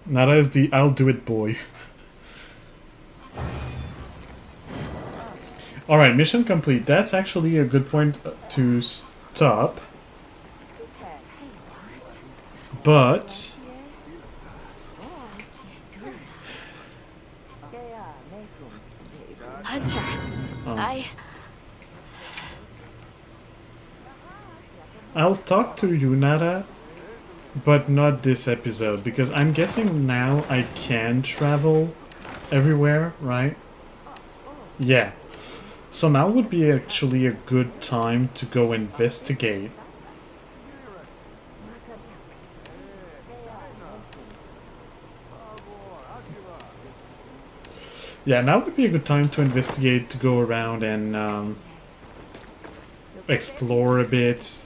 Nata is the "I'll do it" boy. Alright, mission complete. That's actually a good point to stop. But Hunter, I'll talk to you, Nata, but not this episode, because I'm guessing now I can travel everywhere, right? Yeah. So now would be actually a good time to go investigate. Yeah, now would be a good time to investigate, to go around and explore a bit,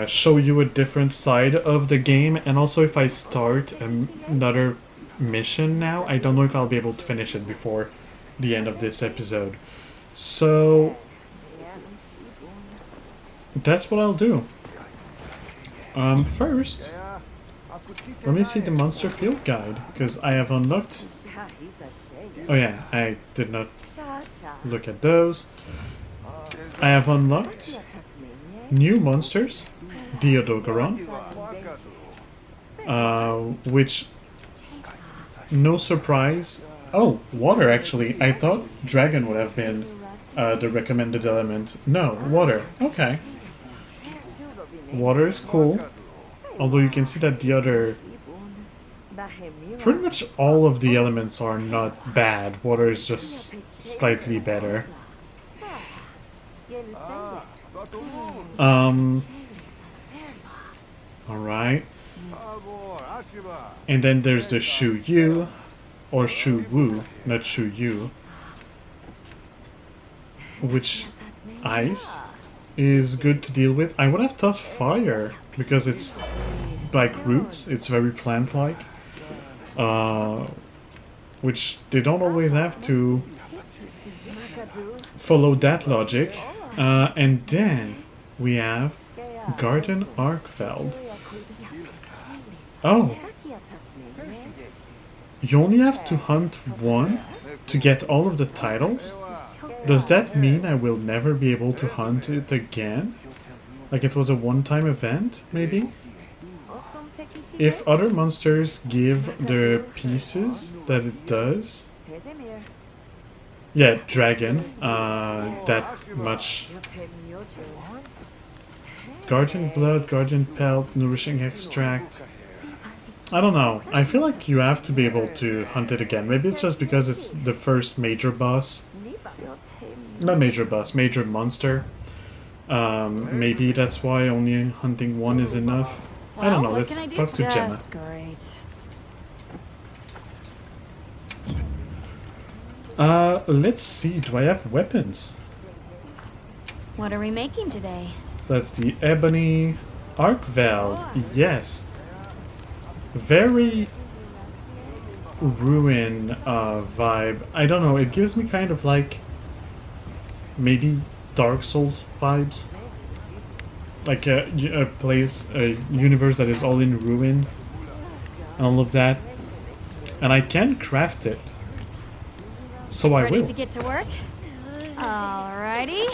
show you a different side of the game, and also if I start another mission now, I don't know if I'll be able to finish it before the end of this episode. So that's what I'll do. First, let me see the Monster Field Guide, because I have unlocked... Oh yeah, I did not look at those. I have unlocked new monsters, Diodogaron, which, no surprise... Oh, water actually. I thought dragon would have been the recommended element. No, water. Okay. Water is cool. Although you can see that the other... Pretty much all of the elements are not bad. Water is just slightly better. Alright. And then there's the Shu Yu. Or Shu Wu, not Shu Yu. Which ice is good to deal with. I would have thought fire, because it's like roots, it's very plant-like. Which they don't always have to follow that logic. And then we have Garden Arkfeld. Oh! You only have to hunt one to get all of the titles? Does that mean I will never be able to hunt it again? Like it was a one-time event, maybe? If other monsters give the pieces that it does... Yeah, dragon. That much. Guardian blood, guardian pelt, nourishing extract. I don't know. I feel like you have to be able to hunt it again. Maybe it's just because it's the first major boss. Not major boss, major monster. Maybe that's why only hunting one is enough. I don't know. Let's talk to Gemma. Great. Let's see. Do I have weapons? What are we making today? So that's the ebony arc valve. Yes. Very ruin vibe. I don't know. It gives me kind of like maybe Dark Souls vibes. Like a place, a universe that is all in ruin and all of that. And I can craft it. So I will. Ready to get to work? Alrighty.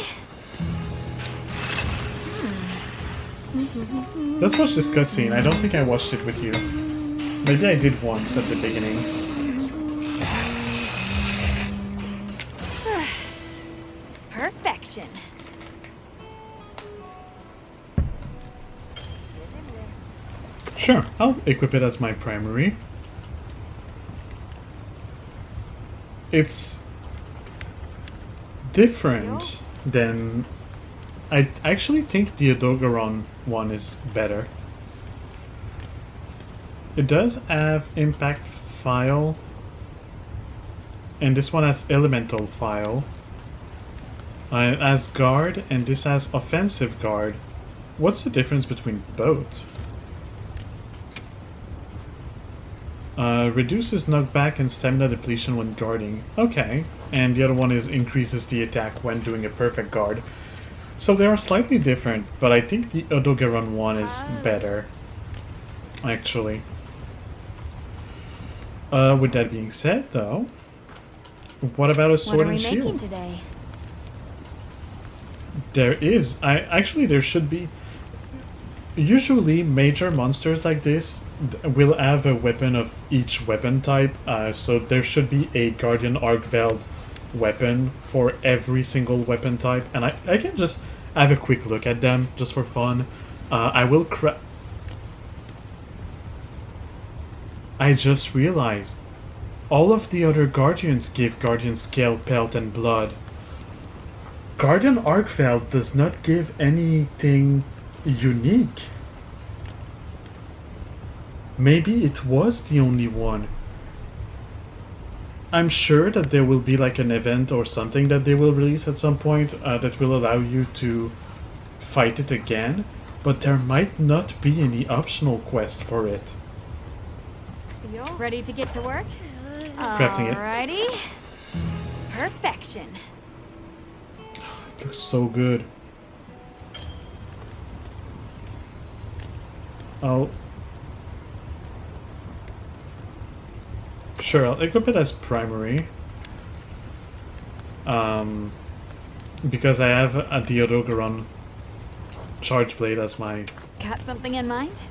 Let's watch this cutscene. I don't think I watched it with you. Maybe I did once at the beginning. Perfection. Sure, I'll equip it as my primary. It's different than... I actually think the Odogaron one is better. It does have impact file, and this one has elemental file. It has guard, and this has offensive guard. What's the difference between both? Reduces knockback and stamina depletion when guarding. Okay. And the other one is increases the attack when doing a perfect guard. So they are slightly different, but I think the Odogaron one is better. Actually. With that being said, though, what about a sword and shield? What are we making today? There is. There should be. Usually, major monsters like this will have a weapon of each weapon type, so there should be a Guardian Arcveld weapon for every single weapon type, and I can just have a quick look at them, just for fun. I just realized, all of the other Guardians give Guardian Scale, Pelt, and Blood. Guardian Arcveld does not give anything unique. Maybe it was the only one. I'm sure that there will be like an event or something that they will release at some point that will allow you to fight it again, but there might not be any optional quest for it. Ready to get to work? Crafting it. Alrighty. Perfection. It looks so good. Sure, I'll equip it as primary. Because I have a Odogaron Charge Blade as my Got something in mind?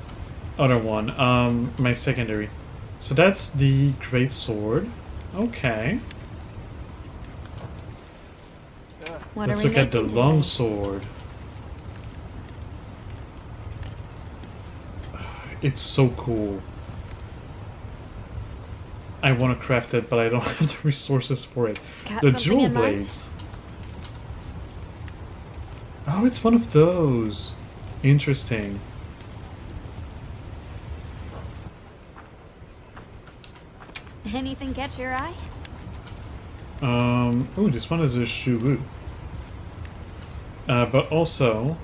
other one. My secondary. So that's the Great Sword. Okay. Let's look at the long sword. It's so cool. I want to craft it, but I don't have the resources for it. The jewel blades. Oh, it's one of those. Interesting. Anything catch your eye? Ooh, this one is a Shuwu. But also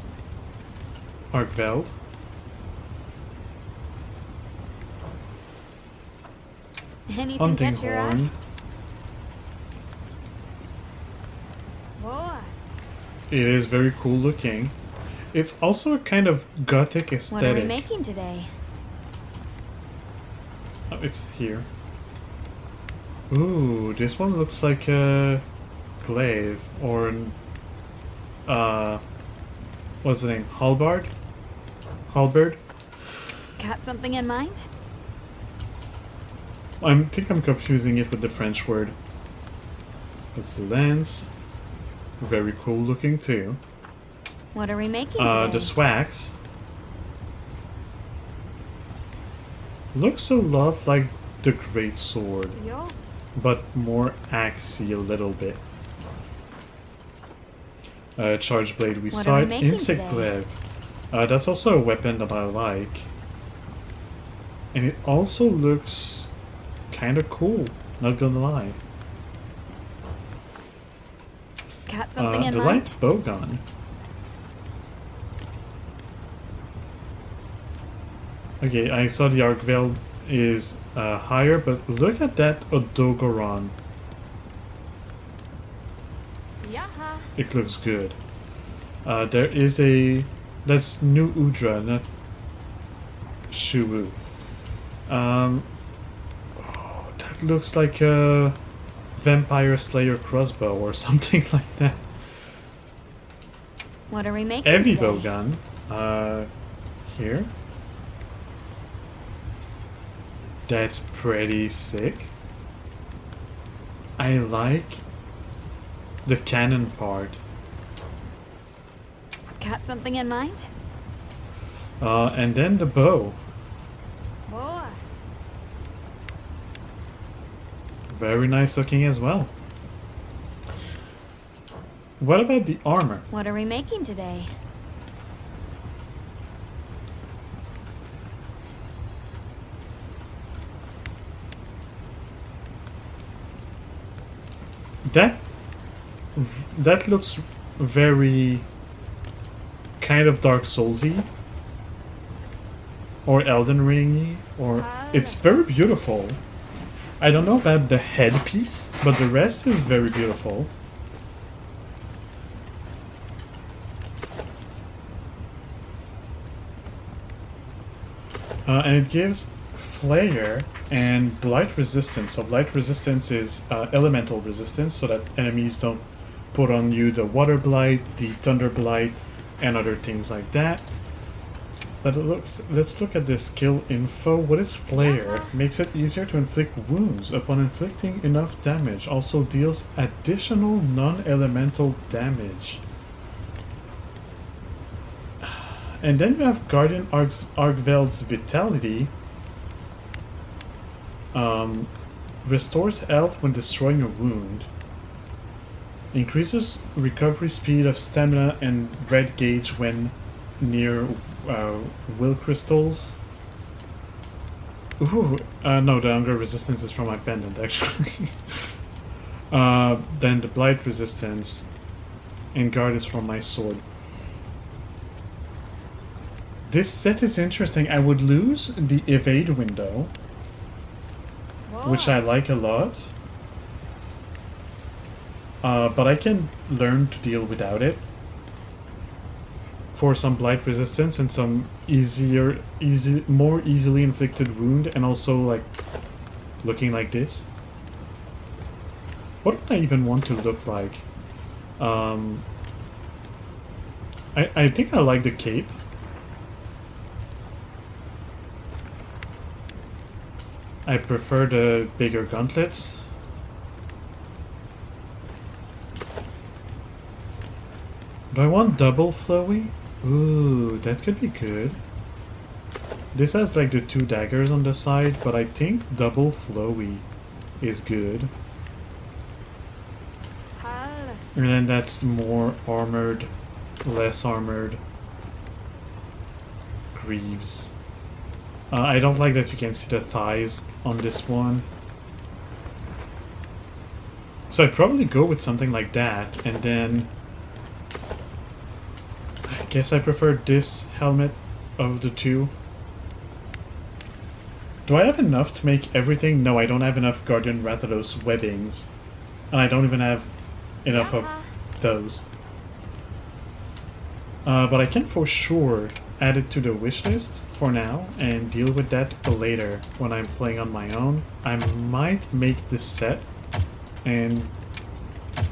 Arcveld. Anything Hunting catch your horn. eye? Boy. It is very cool looking. It's also a kind of gothic aesthetic. What are we making today? Oh, it's here. Ooh, this one looks like a glaive or an what's the name? Halberd? Halberd? Got something in mind? I think I'm confusing it with the French word. That's the lance. Very cool looking too. What are we making today? The swags. Looks a lot like the great sword, Yo. but more axey a little bit. Charge blade we What saw are we it. making Insect today? glaive. That's also a weapon that I like. And it also looks kind of cool, not gonna lie. Got something in the mind? light bowgun. Okay, I saw the Arkveld is higher, but look at that Odogoron. Yaha. It looks good. There is a... That's New Udra, not Shuwu. Oh, that looks like a Vampire Slayer crossbow or something like that. What are we making Heavy today? bowgun. Here. That's pretty sick. I like the cannon part. Got something in mind? And then the bow. Boy. Very nice looking as well. What about the armor? What are we making today? That looks very kind of Dark Soulsy or Elden Ring-y, or it's very beautiful. I don't know about the headpiece, but the rest is very beautiful. And it gives flare and blight resistance. So blight resistance is elemental resistance, so that enemies don't put on you the water blight, the thunder blight, and other things like that. But let's look at the skill info. What is flare? Makes it easier to inflict wounds. Upon inflicting enough damage, also deals additional non-elemental damage. And then you have Guardian Arkveld's Vitality. Restores health when destroying a wound. Increases recovery speed of stamina and red gauge when near will crystals. Ooh, no, the hunger resistance is from my pendant actually. Then the blight resistance and guard is from my sword. This set is interesting. I would lose the evade window, which I like a lot. But I can learn to deal without it for some blight resistance and some more easily inflicted wound, and also like looking like this. What do I even want to look like? I think I like the cape. I prefer the bigger gauntlets. Do I want double flowy? Ooh, that could be good. This has like the two daggers on the side, but I think double flowy is good. And then that's more armored, less armored greaves. I don't like that you can see the thighs on this one. So I'd probably go with something like that, and then I guess I prefer this helmet of the two. Do I have enough to make everything? No, I don't have enough Guardian Rathalos webbings. And I don't even have enough of those. But I can for sure add it to the wish list for now and deal with that later when I'm playing on my own. I might make this set and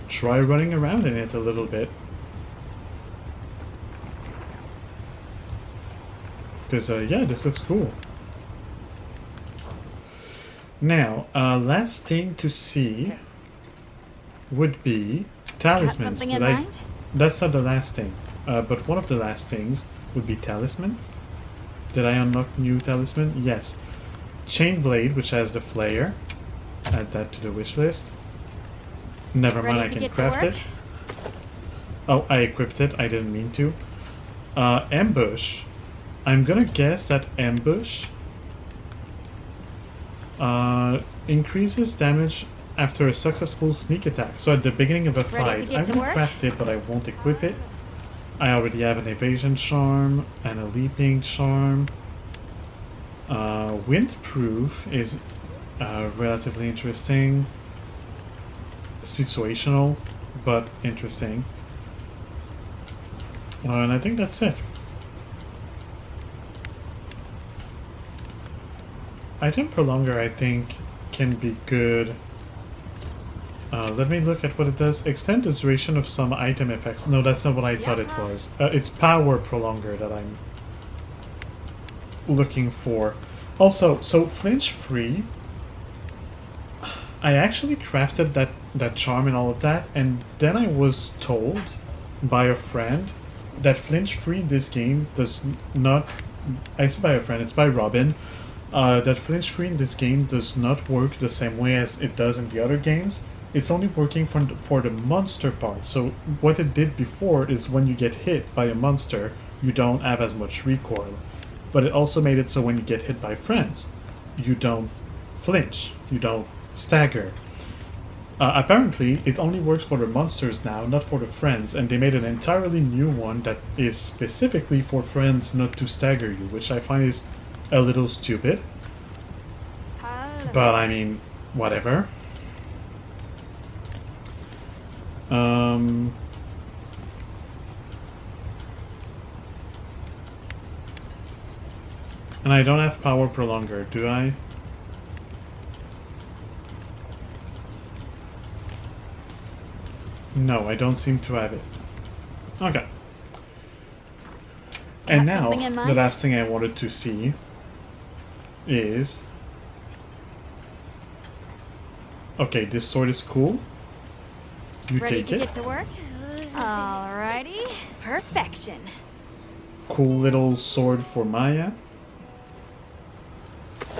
try running around in it a little bit. Because, yeah, this looks cool. Now, last thing to see would be talismans. Something in mind? That's not the last thing, but one of the last things would be talisman. Did I unlock new talisman? Yes. Chain blade, which has the flare. Add that to the wish list. Never mind, I can craft it. Oh, I equipped it. I didn't mean to. Ambush. I'm gonna guess that ambush increases damage after a successful sneak attack. So at the beginning of a fight, I will craft it, but I won't equip it. I already have an evasion charm and a leaping charm. Windproof is relatively interesting. Situational, but interesting. And I think that's it. Item Prolonger, I think, can be good. Let me look at what it does. Extend the duration of some item effects. No, that's not what I thought it was. It's Power Prolonger that I'm looking for. Also, so Flinch Free, I actually crafted that charm and all of that, and then I was told by a friend that Flinch Free in this game does not... I say by a friend, it's by Robin. That Flinch Free in this game does not work the same way as it does in the other games. It's only working for the monster part. So what it did before is when you get hit by a monster, you don't have as much recoil. But it also made it so when you get hit by friends, you don't flinch, you don't stagger. Apparently, it only works for the monsters now, not for the friends, and they made an entirely new one that is specifically for friends not to stagger you, which I find is a little stupid. But I mean, whatever. And I don't have Power Prolonger, do I? No, I don't seem to have it. Okay. And now, the last thing I wanted to see is... Okay, this sword is cool. You Ready take to it. get to work? Alrighty. Perfection. Cool little sword for Maya.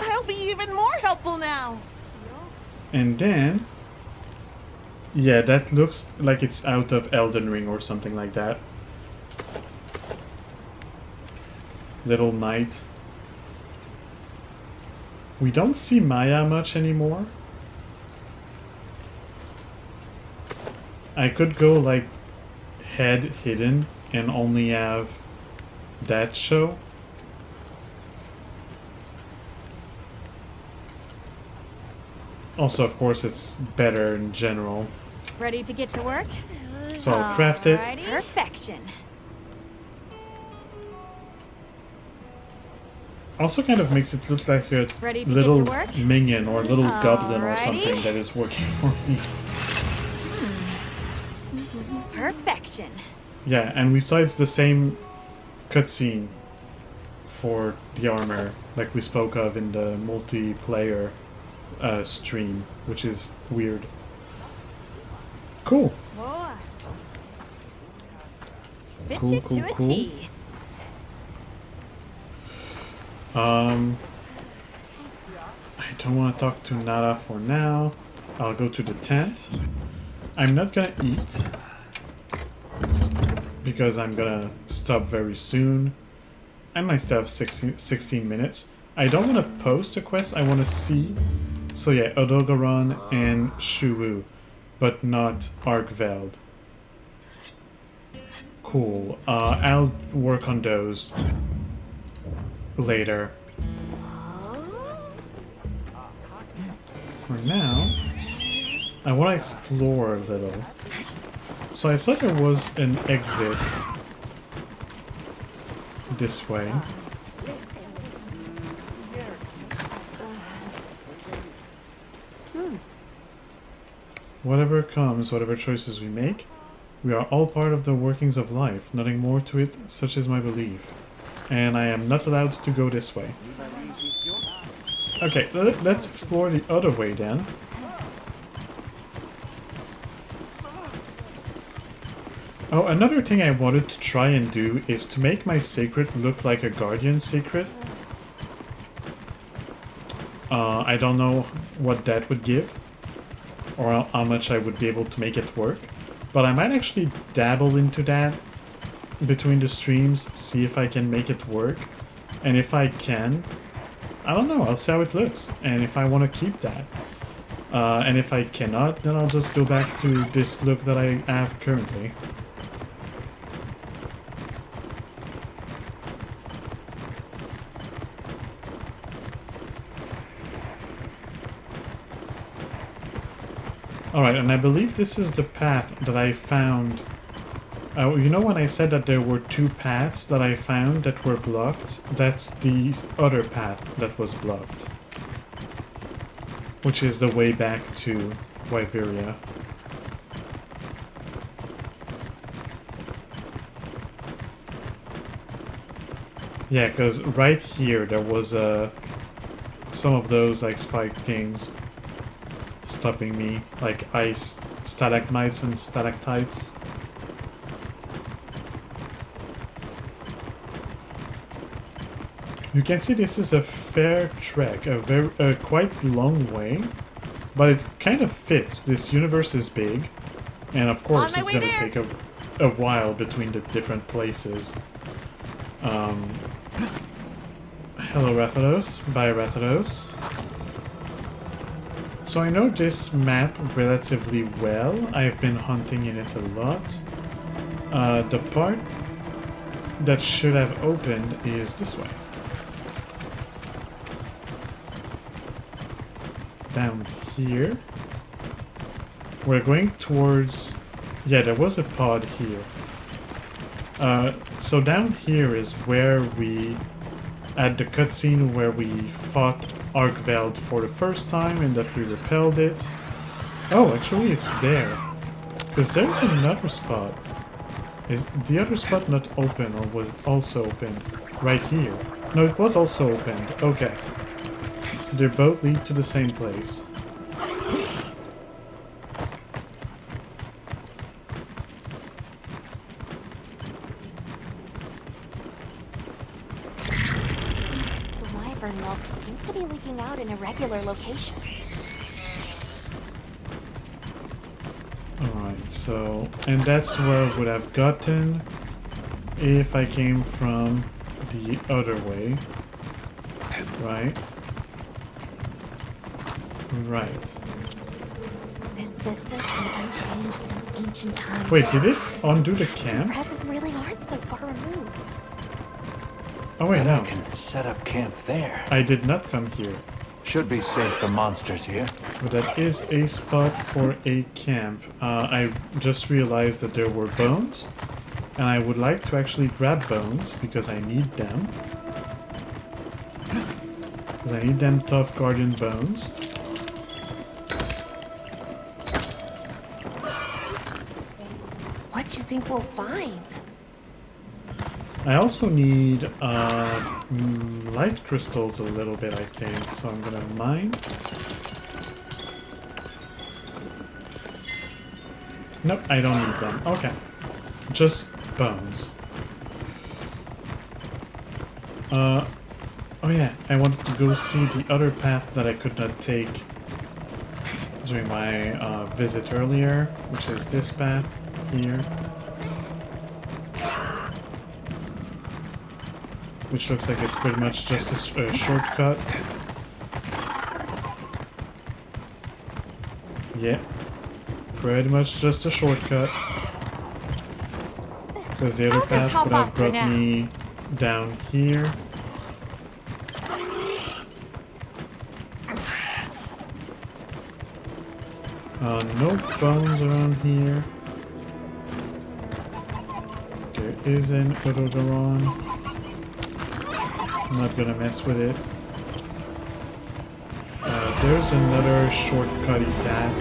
I'll be even more helpful now. And then... Yeah, that looks like it's out of Elden Ring or something like that. Little knight. We don't see Maya much anymore. I could go like head hidden and only have that show. Also, of course, it's better in general. Ready to get to work? So I'll craft it. Perfection. Also kind of makes it look like a little minion or a little goblin or something that is working for me. Perfection. Yeah, and we saw it's the same cutscene for the armor like we spoke of in the multiplayer stream, which is weird. Cool. Fit you to a T. I don't want to talk to Nata for now. I'll go to the tent. I'm not gonna eat because I'm gonna stop very soon. I might still have 16 minutes. I don't want to post a quest, I want to see. So yeah, Odogaron and Shuwu, but not Arkveld. Cool. I'll work on those later. For now, I want to explore a little. So I saw there was an exit this way. Whatever comes, whatever choices we make, we are all part of the workings of life. Nothing more to it, such is my belief. And I am not allowed to go this way. Okay, let's explore the other way then. Oh, another thing I wanted to try and do is to make my secret look like a Guardian secret. I don't know what that would give, or how much I would be able to make it work, but I might actually dabble into that between the streams, see if I can make it work, and if I can, I don't know, I'll see how it looks, and if I want to keep that. And if I cannot, then I'll just go back to this look that I have currently. Alright, and I believe this is the path that I found. You know when I said that there were two paths that I found that were blocked? That's the other path that was blocked. Which is the way back to Wyveria. Yeah, because right here there was some of those like spike things stopping me, like ice stalagmites and stalactites. You can see this is a fair trek, a quite long way, but it kind of fits. This universe is big, and of course it's gonna take a while between the different places. Hello Rathalos, bye Rathalos. So I know this map relatively well. I've been hunting in it a lot. The part that should have opened is this way. Down here. We're going towards... Yeah, there was a pod here. So down here is where we... At the cutscene where we fought Arkveld for the first time and that we repelled it. Oh, actually it's there. Because there's another spot. Is the other spot not open, or was it also open? Right here. No, it was also opened. Okay. So they both lead to the same place. Milk seems to be leaking out in irregular locations. Alright, so... And that's where I would have gotten if I came from the other way. Right? Right. This vista's been unchanged since ancient times. Wait, did it undo the camp? The present really aren't so far removed. Oh wait, no. I can set up camp there. I did not come here. Should be safe for monsters here. But that is a spot for a camp. I just realized that there were bones. And I would like to actually grab bones, because I need them. Because I need them tough guardian bones. What do you think we'll find? I also need light crystals a little bit, I think, so I'm gonna mine. Nope, I don't need them. Okay. Just bones. Oh yeah, I wanted to go see the other path that I could not take during my visit earlier, which is this path here. Which looks like it's pretty much just a shortcut. Yeah. Pretty much just a shortcut. Because the other path would have brought me down here. No bones around here. There is an Odogaron. I'm not gonna mess with it. There's another shortcutty path.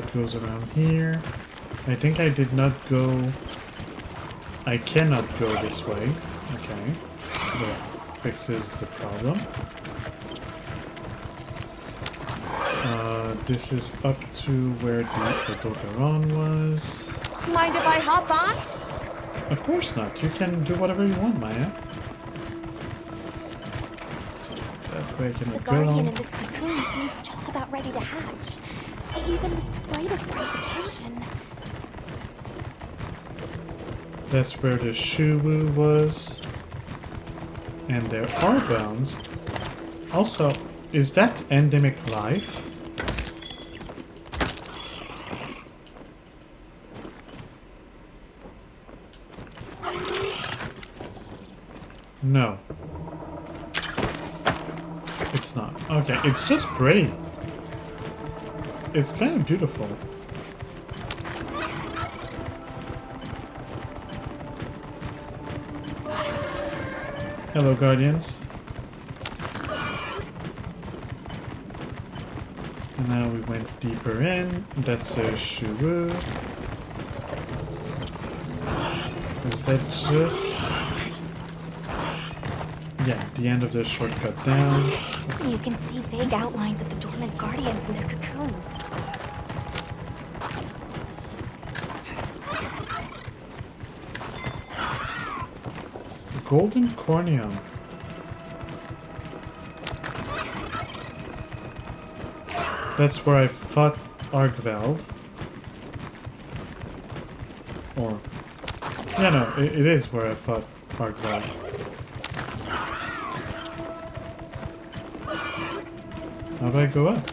It goes around here. I think I did not go... I cannot go this way. Okay. That fixes the problem. This is up to where the Autogaron was. Mind if I hop on? Of course not. You can do whatever you want, Maya. So that way I can The go guardian on. in this cocoon seems just about ready to hatch. Even the slightest provocation. That's where the Shuwu was. And there are bones. Also, is that endemic life? No. It's not. Okay, it's just pretty. It's kind of beautiful. Hello, Guardians. And now we went deeper in. That's a Shuwu. Is that just... Yeah, the end of the shortcut down. You can see vague outlines of the dormant guardians in their cocoons. Golden corneum. That's where I fought Argveld. Or... Yeah, no, it is where I fought Argveld. How do I go up?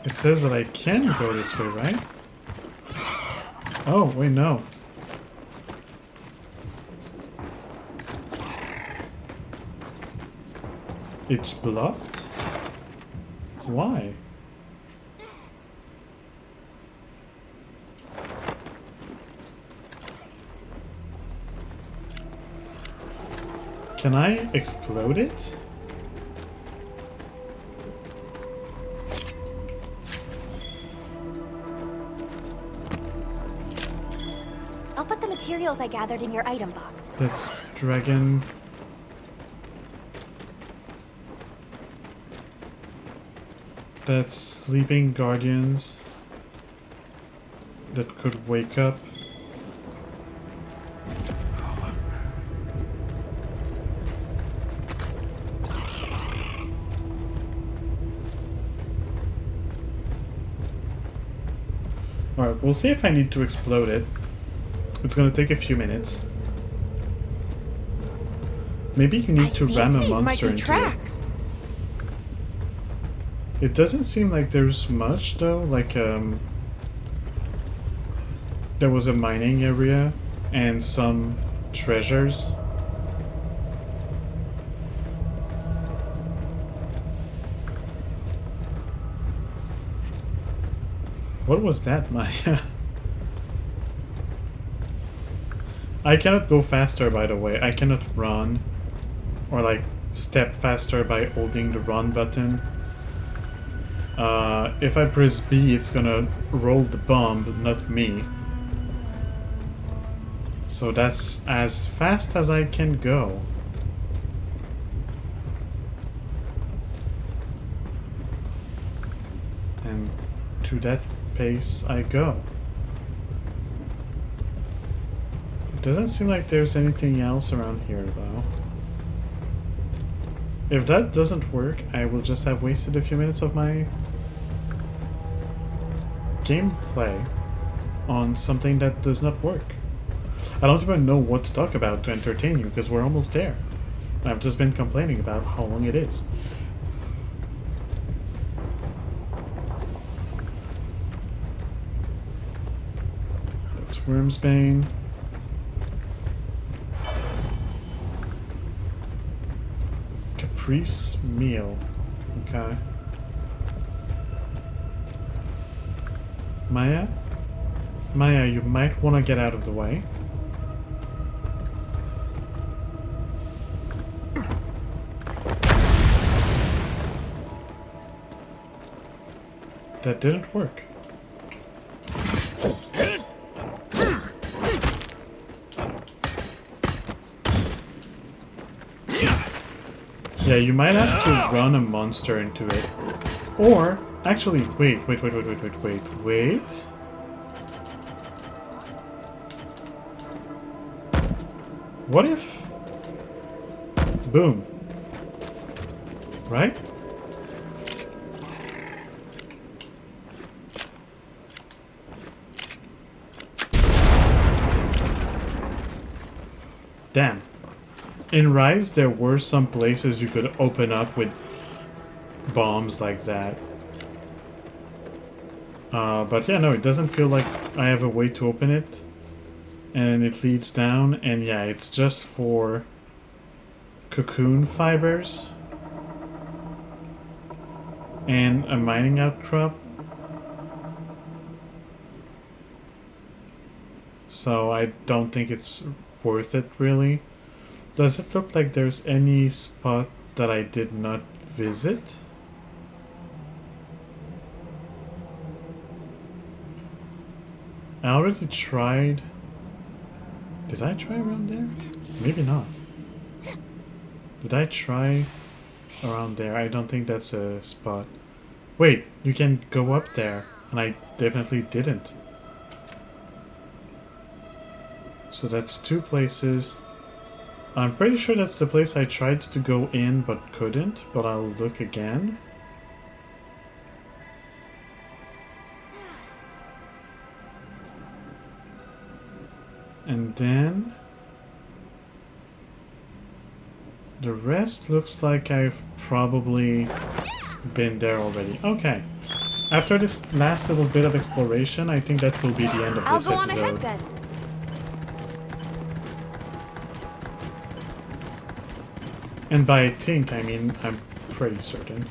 It says that I can go this way, right? Oh, wait, no. It's blocked? Why? Can I explode it? I'll put the materials I gathered in your item box. That's dragon. That's sleeping guardians that could wake up. Alright, we'll see if I need to explode it. It's gonna take a few minutes. Maybe you need to ram a monster into tracks. it. It doesn't seem like there's much though, like there was a mining area and some treasures. What was that, Maya? I cannot go faster, by the way. I cannot run. Or, like, step faster by holding the run button. If I press B, it's gonna roll the bomb, but not me. So that's as fast as I can go. And to that pace I go. It doesn't seem like there's anything else around here though. If that doesn't work, I will just have wasted a few minutes of my gameplay on something that does not work. I don't even know what to talk about to entertain you because we're almost there. I've just been complaining about how long it is. That's Wormsbane. Caprice meal. Okay. Maya? Maya, you might want to get out of the way. That didn't work. Yeah, you might have to run a monster into it. Or, actually, wait. What if... Boom. Right? Damn. In Rise, there were some places you could open up with bombs like that. But yeah, no, it doesn't feel like I have a way to open it. And it leads down, and yeah, it's just for cocoon fibers. And a mining outcrop. So I don't think it's worth it, really. Does it look like there's any spot that I did not visit? I already tried... Did I try around there? Maybe not. Did I try around there? I don't think that's a spot. Wait, you can go up there. And I definitely didn't. So that's two places. I'm pretty sure that's the place I tried to go in but couldn't, but I'll look again. And then the rest looks like I've probably been there already. Okay. After this last little bit of exploration, I think that will be the end of this episode. I'll go on ahead then. And by I think, I mean I'm pretty certain.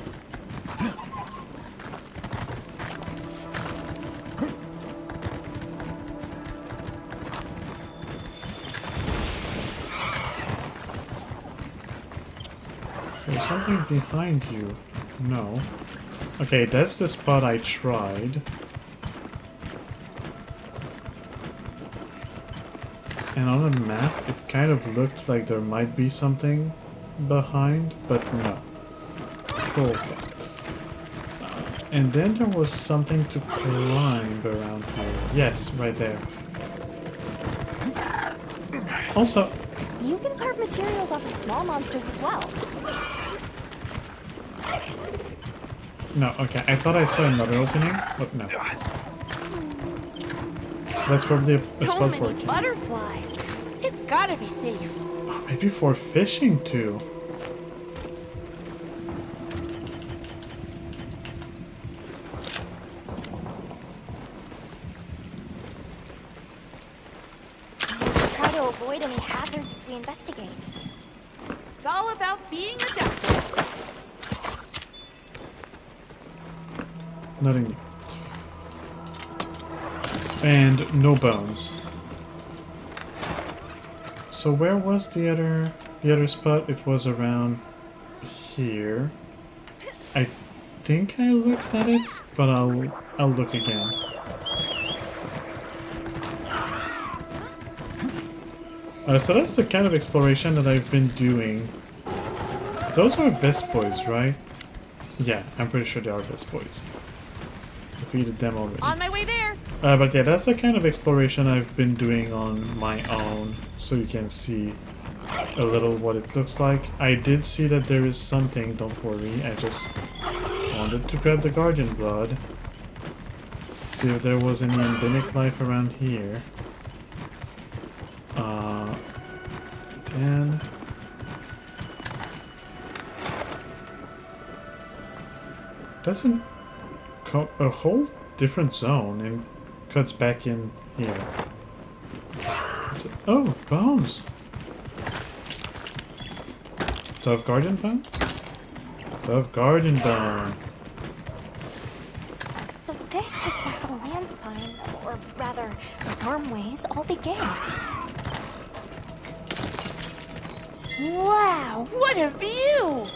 There's something behind you. No. Okay, that's the spot I tried. And on the map, it kind of looked like there might be something behind, but no. Cool. And then there was something to climb around here. Yes, right there. Also... You can carve materials off of small monsters as well. No, okay, I thought I saw another opening, but no. That's probably a spot for a So many camp. butterflies. It's gotta be safe. Oh, maybe for fishing too. Try to avoid any hazards as we investigate. It's all about being adaptable. Nothing new. And no bones. So where was the other spot? It was around here. I think I looked at it, but I'll look again. So that's the kind of exploration that I've been doing. Those are Vespoids, right? Yeah, I'm pretty sure they are Vespoids. Defeated them already. On my way there. But yeah, that's the kind of exploration I've been doing on my own, so you can see a little what it looks like. I did see that there is something, don't worry, I just wanted to grab the Guardian Blood. See if there was any endemic life around here. Then... That's a whole different zone and cuts back in here. Oh, bones! Dove Guardian Bone? Dove Guardian Bone. So this is where the land spine, or rather, wormways, all begin. Wow, what a view!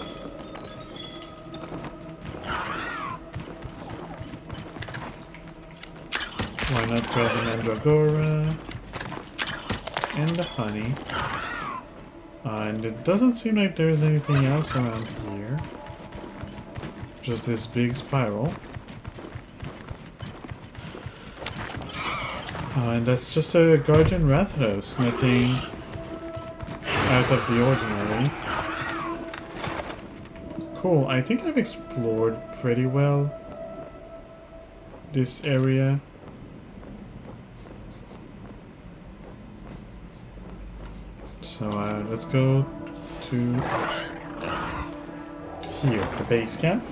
Why not grab the mandragora and the honey? And it doesn't seem like there's anything else around here. Just this big spiral. And that's just a Guardian Rathalos, nothing out of the ordinary. Cool, I think I've explored pretty well this area. So let's go to here, the base camp.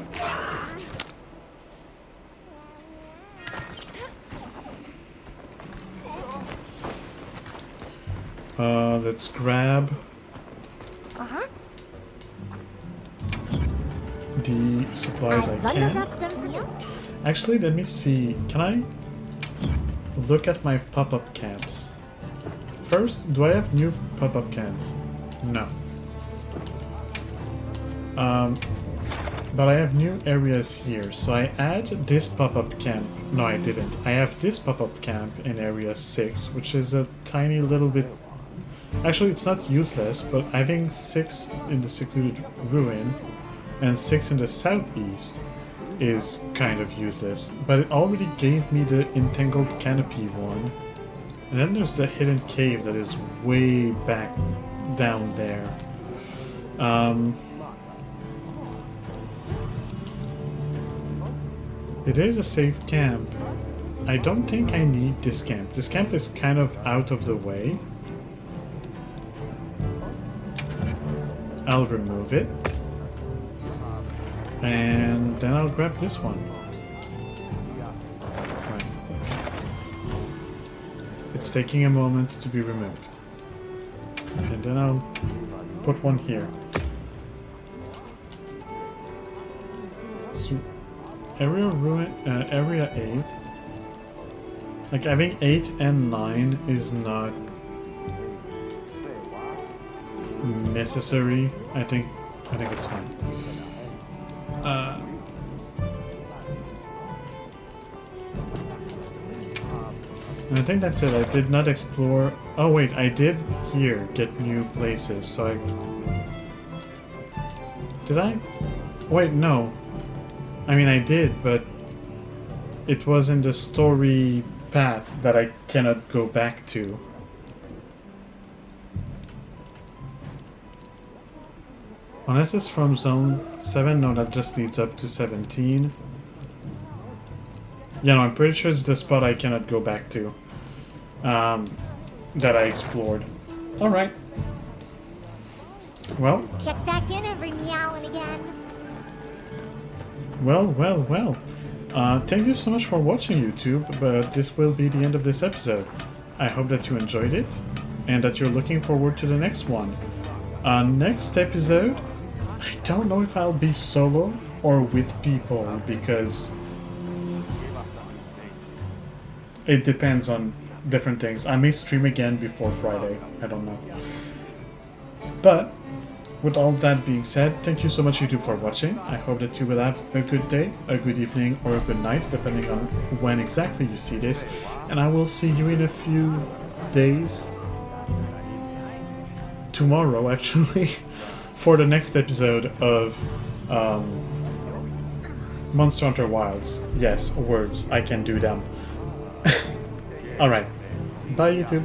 Let's grab the supplies I can. Actually, let me see. Can I look at my pop-up camps? First, do I have new pop-up cans? No. But I have new areas here, so I add this pop-up camp. No, I didn't. I have this pop-up camp in area 6, which is a tiny little bit... Actually, it's not useless, but having 6 in the secluded ruin and 6 in the southeast is kind of useless. But it already gave me the entangled canopy one. And then there's the hidden cave that is way back down there. It is a safe camp. I don't think I need this camp. This camp is kind of out of the way. I'll remove it. And then I'll grab this one. Right. It's taking a moment to be removed. And then I'll put one here. So, area 8. Like having 8 and 9 is not necessary. I think it's fine. And I think that's it. I did not explore. Oh wait, I did here get new places. So I did I? Wait, no. I mean, I did, but it was in the story path that I cannot go back to. Unless it's from zone 7, no, that just leads up to 17. Yeah, no, I'm pretty sure it's the spot I cannot go back to. That I explored. Alright. Well. Check back in every meow and again. Well. Thank you so much for watching, YouTube, but this will be the end of this episode. I hope that you enjoyed it, and that you're looking forward to the next one. Next episode, I don't know if I'll be solo or with people, because it depends on different things. I may stream again before Friday, I don't know. But with all that being said, thank you so much, YouTube, for watching. I hope that you will have a good day, a good evening, or a good night, depending on when exactly you see this. And I will see you in a few days. Tomorrow, actually, for the next episode of Monster Hunter Wilds. Yes, words, I can do them. Alright, bye, YouTube.